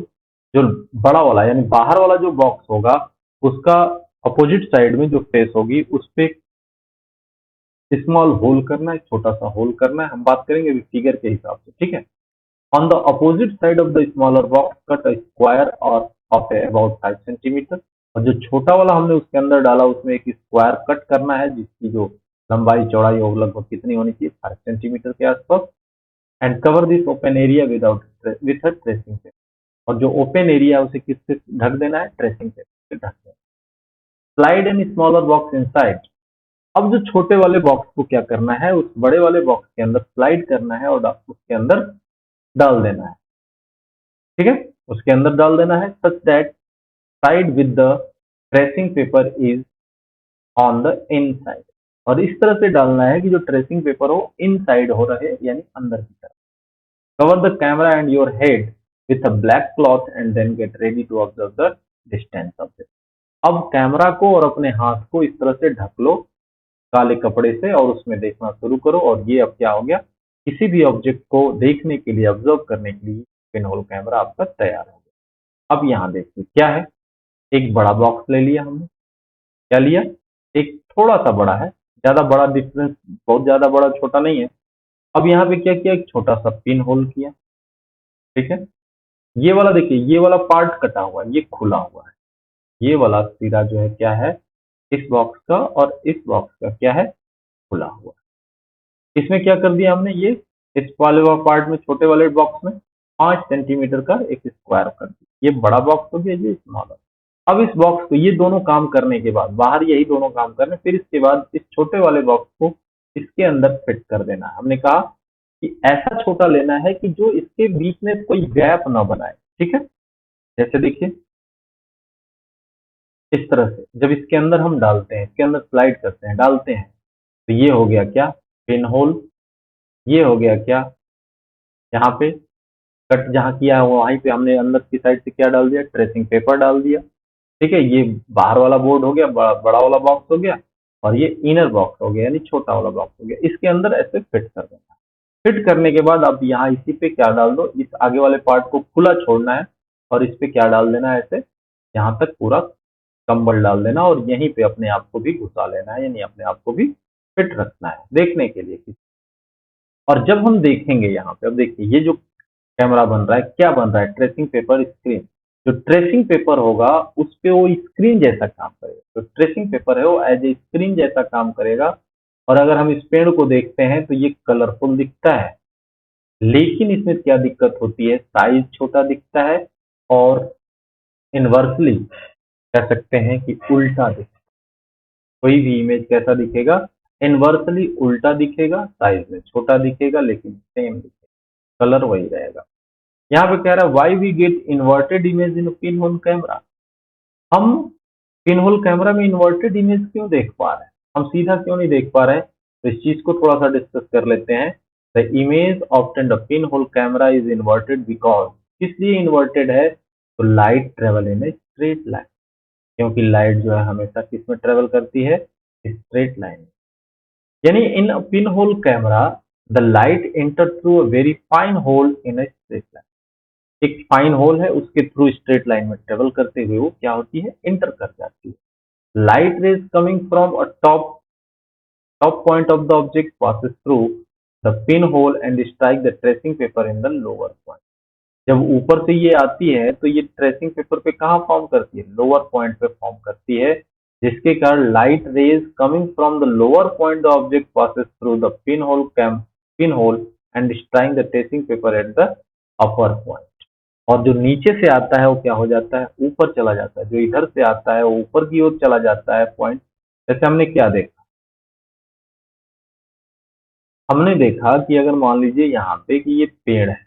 S1: जो बड़ा वाला यानी बाहर वाला जो बॉक्स होगा उसका अपोजिट साइड में जो फेस होगी उस पे स्मॉल होल करना है, छोटा सा होल करना है, हम बात करेंगे अभी फिगर के हिसाब से। ठीक है, on the opposite side of the smaller box cut a square और ऑफ अबाउट 5 सेंटीमीटर, और जो छोटा वाला हमने उसके अंदर डाला उसमें एक स्क्वायर कट करना है जिसकी जो लंबाई चौड़ाई वो लगभग कितनी होनी चाहिए, 5 सेंटीमीटर के आसपास। And cover this open area without with a tracing paper, और जो ओपन एरिया है उसे किससे ढक देना है, ट्रेसिंग पेपर से ढक देना। Slide an smaller box inside, अब जो छोटे वाले बॉक्स को क्या करना है, उस बड़े वाले बॉक्स के अंदर स्लाइड करना है और उसके अंदर डाल देना है। ठीक है, उसके अंदर डाल देना है such that side with the tracing paper is on the inside, और इस तरह से डालना है कि जो ट्रेसिंग पेपर हो इनसाइड हो रहे, यानी अंदर की तरफ। Cover the camera and your head with a black cloth and then get ready to observe the distance of this, अब कैमरा को और अपने हाथ को इस तरह से ढक लो काले कपड़े से और उसमें देखना शुरू करो, और ये अब क्या हो गया, किसी भी ऑब्जेक्ट को देखने के लिए, ऑब्जर्व करने के लिए पिन होल कैमरा आपका तैयार हो गया। अब यहाँ देखिए क्या है, एक बड़ा बॉक्स ले लिया हमने, क्या लिया, एक थोड़ा सा बड़ा है, ज्यादा बड़ा डिफरेंस, बहुत ज्यादा बड़ा छोटा नहीं है। अब यहाँ पे क्या किया, एक छोटा सा पिन होल किया। ठीक है, ये वाला देखिए, ये वाला पार्ट कटा हुआ है, ये खुला हुआ है, ये वाला सिरा जो है क्या है, इस बॉक्स का और इस बॉक्स का क्या है, खुला हुआ। इसमें क्या कर दिया हमने, ये इस वाले पार्ट में, छोटे वाले बॉक्स में 5 सेंटीमीटर का एक स्क्वायर कर दिया, ये बड़ा बॉक्स हो गया, ये स्मॉलर। अब इस बॉक्स को, ये दोनों काम करने के बाद, बाहर यही दोनों काम करने, फिर इसके बाद इस छोटे वाले बॉक्स को इसके अंदर फिट कर देना है। हमने कहा कि ऐसा छोटा लेना है कि जो इसके बीच में कोई गैप ना बनाए। ठीक है, जैसे देखिए इस तरह से जब इसके अंदर हम डालते हैं, इसके अंदर स्लाइड करते हैं, डालते हैं, तो ये हो गया क्या, पिन होल, ये हो गया क्या, यहाँ पे कट जहाँ किया है वहीं पे हमने अंदर की साइड से क्या डाल दिया, ट्रेसिंग पेपर डाल दिया। ठीक है, ये बाहर वाला बोर्ड हो गया, बड़ा वाला बॉक्स हो गया, और ये इनर बॉक्स हो गया, यानी छोटा वाला बॉक्स हो गया, इसके अंदर ऐसे फिट कर देना। फिट करने के बाद अब यहाँ इसी पे क्या डाल दो, इस आगे वाले पार्ट को खुला छोड़ना है, और इस पे क्या डाल देना है, ऐसे यहाँ तक पूरा कंबल डाल देना, और यहीं पे अपने आप को भी घुसा लेना है, यानी अपने आप को भी फिट रखना है देखने के लिए। और जब हम देखेंगे यहाँ पे, अब देखिए ये जो कैमरा बन रहा है, क्या बन रहा है, ट्रेसिंग पेपर स्क्रीन, जो ट्रेसिंग पेपर होगा उस पे वो स्क्रीन जैसा काम करेगा, तो ट्रेसिंग पेपर है वो एज ए स्क्रीन जैसा काम करेगा। और अगर हम इस पेड़ को देखते हैं तो ये कलरफुल दिखता है, लेकिन इसमें क्या दिक्कत होती है, साइज छोटा दिखता है, और इनवर्सली कह सकते हैं कि उल्टा दिखता है। कोई भी इमेज कैसा दिखेगा, इनवर्सली उल्टा दिखेगा, साइज में छोटा दिखेगा, लेकिन सेम दिखेगा, कलर वही रहेगा। यहाँ पे कह रहा है why we get inverted image in pin hole camera, हम पिन होल कैमरा में इन्वर्टेड इमेज क्यों देख पा रहे हैं, हम सीधा क्यों नहीं देख पा रहे हैं, तो इस चीज को थोड़ा सा डिस्कस कर लेते हैं। The image obtained the pin hole camera is inverted because, इसलिए इन्वर्टेड है, तो light travel in a straight line, क्योंकि लाइट जो है हमेशा किस में ट्रेवल करती है, स्ट्रेट लाइन। यानी in pin hole camera the light enter through a very fine hole in a straight line, एक फाइन होल है, उसके थ्रू स्ट्रेट लाइन में ट्रेवल करते हुए वो क्या होती है, इंटर कर जाती है। Light rays coming from a top point of the object passes through the pinhole and strike the tracing paper in the lower point। जब ऊपर से ये आती है तो ये ट्रेसिंग पेपर पे कहाँ फॉर्म करती है, लोअर पॉइंट पे फॉर्म करती है, जिसके कारण light rays coming from the lower point the object passes through the pin whole and strike the tracing paper at the upper point. और जो नीचे से आता है वो क्या हो जाता है, ऊपर चला जाता है। जो इधर से आता है वो ऊपर की ओर चला जाता है पॉइंट। जैसे हमने क्या देखा, हमने देखा कि अगर मान लीजिए यहाँ पे कि ये पेड़ है,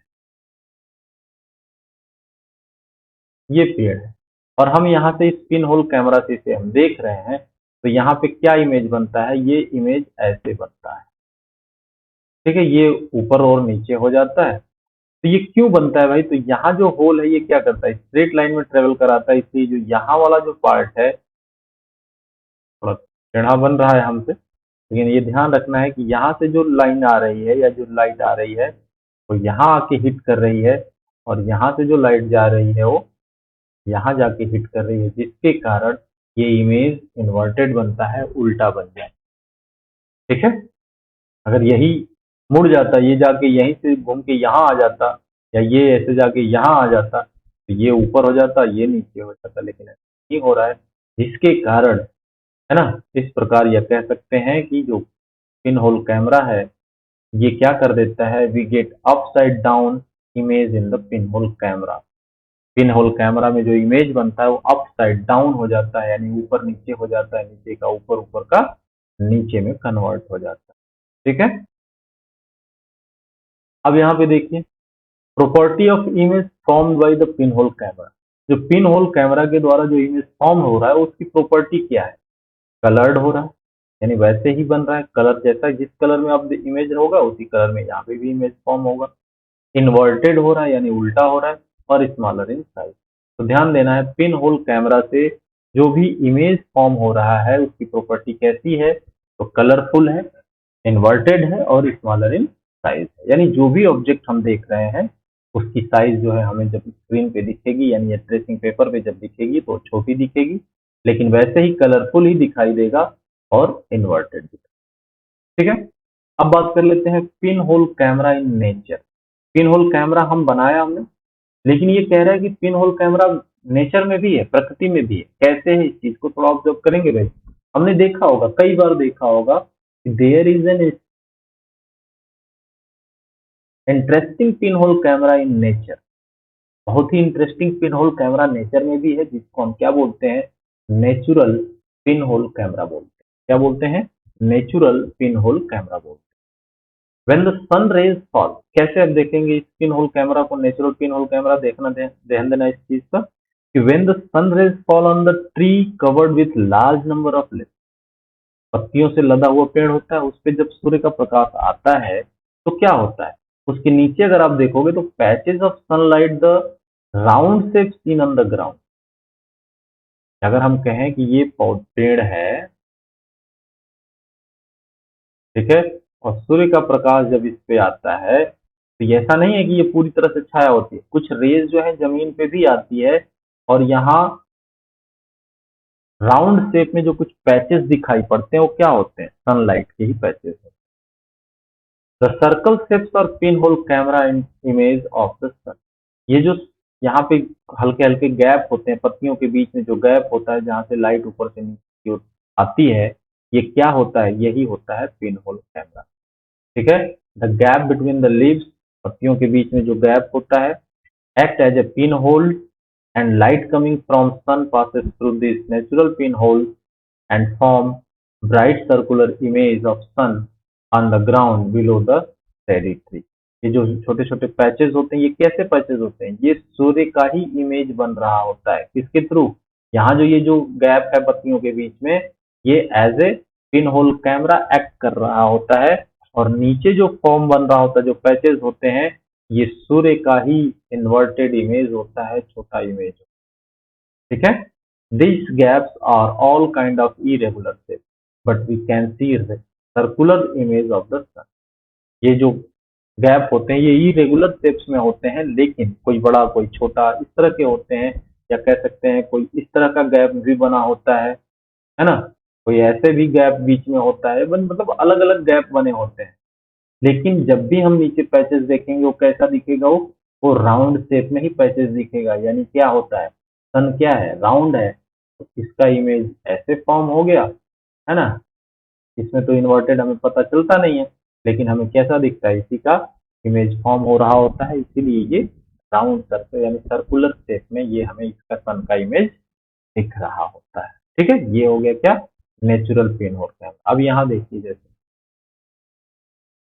S1: ये पेड़ है, और हम यहाँ से इस पिन होल कैमरा से इसे हम देख रहे हैं, तो यहाँ पे क्या इमेज बनता है, ये इमेज ऐसे बनता है। ठीक है, ये ऊपर और नीचे हो जाता है। तो ये क्यों बनता है भाई, तो यहाँ जो होल है ये क्या करता है, स्ट्रेट लाइन में ट्रेवल कराता है, इसलिए जो यहाँ वाला जो पार्ट है थोड़ा टेढ़ा बन रहा है हमसे, लेकिन ये ध्यान रखना है कि यहाँ से जो लाइन आ रही है या जो लाइट आ रही है वो यहाँ आके हिट कर रही है, और यहाँ से जो लाइट जा रही है वो यहाँ जाके हिट कर रही है, जिसके कारण ये इमेज इन्वर्टेड बनता है, उल्टा बन जाए। ठीक है, अगर यही मुड़ जाता, ये जाके यहीं से घूम के यहाँ आ जाता, या ये ऐसे जाके यहाँ आ जाता, तो ये ऊपर हो जाता, ये नीचे हो जाता, लेकिन ऐसा नहीं हो रहा है, जिसके कारण, है ना, इस प्रकार यह कह सकते हैं कि जो पिन होल कैमरा है ये क्या कर देता है, we get upside down image in the pin hole camera. Pin hole camera में जो इमेज बनता है वो अप साइड डाउन हो जाता है, यानी ऊपर नीचे हो जाता है, नीचे का ऊपर, ऊपर का नीचे में कन्वर्ट हो जाता है। ठीक है, अब यहाँ पे देखिए, property of image formed by the pin hole camera. जो पिन होल कैमरा के द्वारा जो इमेज फॉर्म हो रहा है उसकी प्रॉपर्टी क्या है, कलर्ड हो रहा है, यानी वैसे ही बन रहा है, कलर जैसा, जिस कलर में अब इमेज होगा उसी कलर में यहाँ पे भी इमेज फॉर्म होगा। इन्वर्टेड हो रहा है, यानी उल्टा हो रहा है, और स्मॉलर इन साइज। तो ध्यान देना है, पिन होल कैमरा से जो भी इमेज फॉर्म हो रहा है उसकी प्रॉपर्टी कैसी है, तो कलरफुल है, इन्वर्टेड है और स्मॉलर इन साइज है। यानी जो भी ऑब्जेक्ट हम देख रहे हैं उसकी साइज जो है हमें जब स्क्रीन पे दिखेगी, यानी ट्रेसिंग पेपर पे जब दिखेगी तो छोटी दिखेगी, लेकिन वैसे ही कलरफुल ही दिखाई देगा और इन्वर्टेड दिखेगा। ठीक है, अब बात कर लेते हैं pin hole camera in nature. Pin hole camera हम बनाया हमने, लेकिन ये कह रहा है कि पिन होल कैमरा नेचर में भी है, प्रकृति में भी है। कैसे है, इस चीज को थोड़ा ऑब्जर्व करेंगे भाई। हमने देखा होगा, कई बार देखा होगा कि there is an interesting pin hole camera in nature. बहुत ही interesting pin hole camera nature में भी है, जिसको हम क्या बोलते हैं, नेचुरल पिन होल कैमरा बोलते हैं। क्या बोलते हैं, नेचुरल पिन होल कैमरा बोलते हैं। When the sun rays fall, कैसे आप देखेंगे इस पिन होल कैमरा को, नेचुरल पिन होल कैमरा, देखना ध्यान देना इस चीज पर कि when the sun rays fall on the tree covered with large number of leaves, पत्तियों से लदा हुआ पेड़ होता है, उस पे जब सूर्य का प्रकाश आता है तो क्या होता है, उसके नीचे अगर आप देखोगे तो patches of sunlight the round shape seen on the ground. अगर हम कहें कि ये पेड़ है, ठीक है, और सूर्य का प्रकाश जब इस पे आता है तो ये ऐसा नहीं है कि ये पूरी तरह से छाया होती है, कुछ रेज जो है जमीन पे भी आती है, और यहाँ राउंड शेप में जो कुछ पैचेस दिखाई पड़ते हैं वो क्या होते हैं, सनलाइट के ही पैचेस होते हैं। द सर्कल शेप्स और pin hole camera image of the sun. ये जो यहाँ पे हल्के हल्के गैप होते हैं, पत्तियों के बीच में जो गैप होता है जहाँ से लाइट ऊपर से नीचे की ओर आती है, ये क्या होता है, यही होता है पिन होल कैमरा। ठीक है, the gap between the leaves, पत्तियों के बीच में जो गैप होता है, act as a pinhole and light coming from sun passes through this natural pinhole and form bright circular image of sun on the ground below the shady tree। ये जो छोटे छोटे पैचेस होते हैं, ये कैसे पैचेस होते हैं, ये सूर्य का ही इमेज बन रहा होता है, किसके थ्रू, यहाँ जो ये जो गैप है पत्तियों के बीच में, ये as a pin hole camera act कर रहा होता है, और नीचे जो फॉर्म बन रहा होता है, जो पैचेस होते हैं, ये सूर्य का ही इन्वर्टेड इमेज होता है, छोटा इमेज। ठीक है, this gaps are all kind of irregular shape but we can see circular image of the sun. ये जो गैप होते हैं ये इरेगुलर शेप्स में होते हैं, लेकिन कोई बड़ा कोई छोटा इस तरह के होते हैं, या कह सकते हैं कोई इस तरह का गैप भी बना होता है ना, कोई ऐसे भी गैप बीच में होता है, मतलब अलग अलग गैप बने होते हैं। लेकिन जब भी हम नीचे पैचेस देखेंगे वो कैसा दिखेगा, वो राउंड शेप में ही पैचेस दिखेगा। यानी क्या होता है, सन क्या है, राउंड है, तो इसका इमेज ऐसे फॉर्म हो गया, है ना। इसमें तो इन्वर्टेड हमें पता चलता नहीं है, लेकिन हमें कैसा दिखता है, इसी का इमेज फॉर्म हो रहा होता है, इसीलिए ये राउंड सर्कल यानी सर्कुलर शेप में ये हमें इसका सन का इमेज दिख रहा होता है। ठीक है, ये हो गया क्या, नेचुरल पिन होल कैमरा। अब यहाँ देखिए, जैसे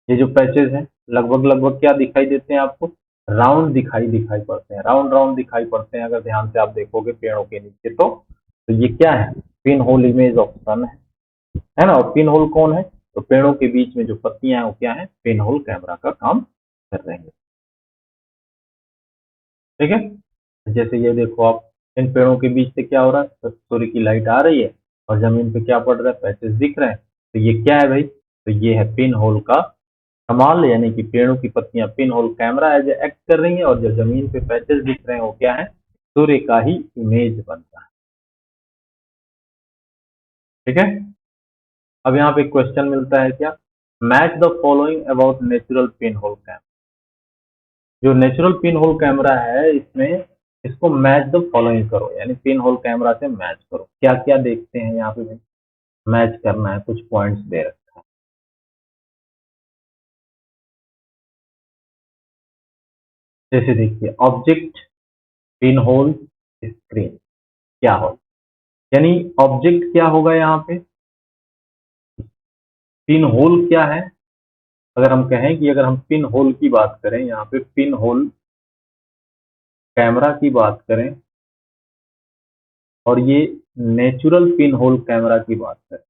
S1: ये जो पैचेस हैं लगभग लगभग क्या दिखाई देते हैं आपको, राउंड दिखाई पड़ते हैं, राउंड राउंड दिखाई पड़ते हैं। अगर ध्यान से आप देखोगे पेड़ों के नीचे तो ये क्या है, पिन होल इमेज ऑफ सन है ना। और पिन होल कौन है, तो पेड़ों के बीच में जो पत्तियां हैं वो क्या है, पिन होल कैमरा का काम कर रहे हैं। ठीक है, जैसे ये देखो आप, इन पेड़ों के बीच से क्या हो रहा है, सूर्य की लाइट आ रही है और जमीन पे क्या पड़ रहा है, पैचेस दिख रहे हैं। तो ये क्या है भाई, तो ये है पिन होल का कमाल, यानी कि पेड़ों की पत्तियां pin hole camera as act कर रही हैं, और जो जमीन पे पैचेस दिख रहे हैं वो क्या है, सूर्य का ही इमेज बन रहा है। ठीक है, अब यहाँ पे क्वेश्चन मिलता है क्या, match the following about natural pin hole camera. जो नेचुरल पिन होल कैमरा है इसमें इसको मैच द फॉलोइंग करो, यानी पिन होल कैमरा से मैच करो। क्या क्या देखते हैं यहाँ पे, मैच करना है, कुछ पॉइंट्स दे रखा है। जैसे देखिए, ऑब्जेक्ट, पिन होल, स्क्रीन, क्या हो, यानी ऑब्जेक्ट क्या होगा यहाँ पे, पिन होल क्या है। अगर हम कहें कि अगर हम पिन होल की बात करें, यहाँ पे पिन होल कैमरा की बात करें, और ये नेचुरल पिन होल कैमरा की बात करें,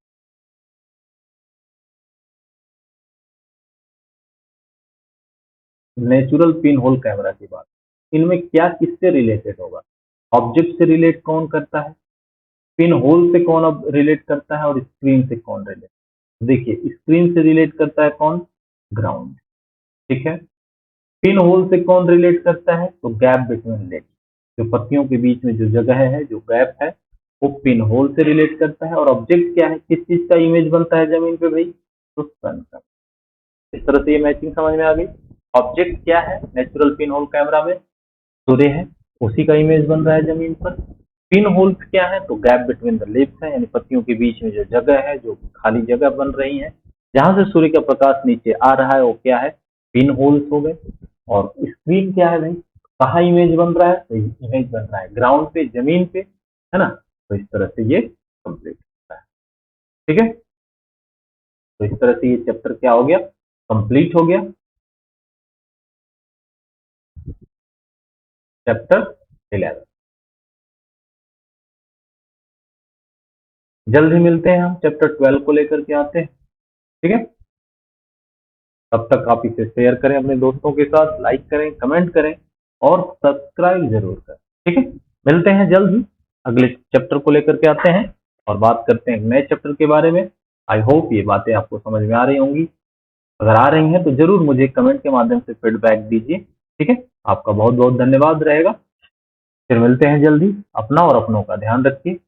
S1: नेचुरल पिन होल कैमरा की बात, इनमें क्या किससे रिलेटेड होगा, ऑब्जेक्ट से रिलेट कौन करता है, पिन होल से कौन अब रिलेट करता है, और स्क्रीन से कौन रिलेट, देखिए स्क्रीन से रिलेट करता है कौन, ग्राउंड। ठीक है, पिन होल से कौन रिलेट करता है, तो गैप बिटवीन लेग्स, जो पत्तियों के बीच में जो जगह है, जो गैप है, वो पिन होल से रिलेट करता है। और ऑब्जेक्ट क्या है, किस चीज का इमेज बनता है जमीन पे भाई, तो सन का। इस तरह से ये मैचिंग समझ में आ गई। ऑब्जेक्ट क्या है नेचुरल पिन होल कैमरा में, सूर्य है, उसी का इमेज बन रहा है जमीन पर। पिन होल्स क्या है, तो गैप बिटवीन द लिप्स है, यानी पत्तियों के बीच में जो जगह है, जो खाली जगह बन रही है, जहां से सूर्य का प्रकाश नीचे आ रहा है, वो क्या है, पिन होल्स हो गए। और स्क्रीन क्या है भाई, कहाँ इमेज बन रहा है, तो इमेज बन रहा है ग्राउंड पे, जमीन पे, है ना। तो इस तरह से ये कंप्लीट होता है। ठीक है, तो इस तरह से ये चैप्टर क्या हो गया, कंप्लीट हो गया, चैप्टर 11। जल्द ही मिलते हैं, हम चैप्टर 12 को लेकर के आते हैं। ठीक है, तब तक आप इसे शेयर करें अपने दोस्तों के साथ, लाइक करें, कमेंट करें और सब्सक्राइब जरूर करें। ठीक है, मिलते हैं जल्द ही, अगले चैप्टर को लेकर के आते हैं और बात करते हैं नए चैप्टर के बारे में। आई होप ये बातें आपको समझ में आ रही होंगी, अगर आ रही हैं तो जरूर मुझे कमेंट के माध्यम से फीडबैक दीजिए। ठीक है, आपका बहुत बहुत धन्यवाद रहेगा। फिर मिलते हैं जल्दी, अपना और अपनों का ध्यान रखिए।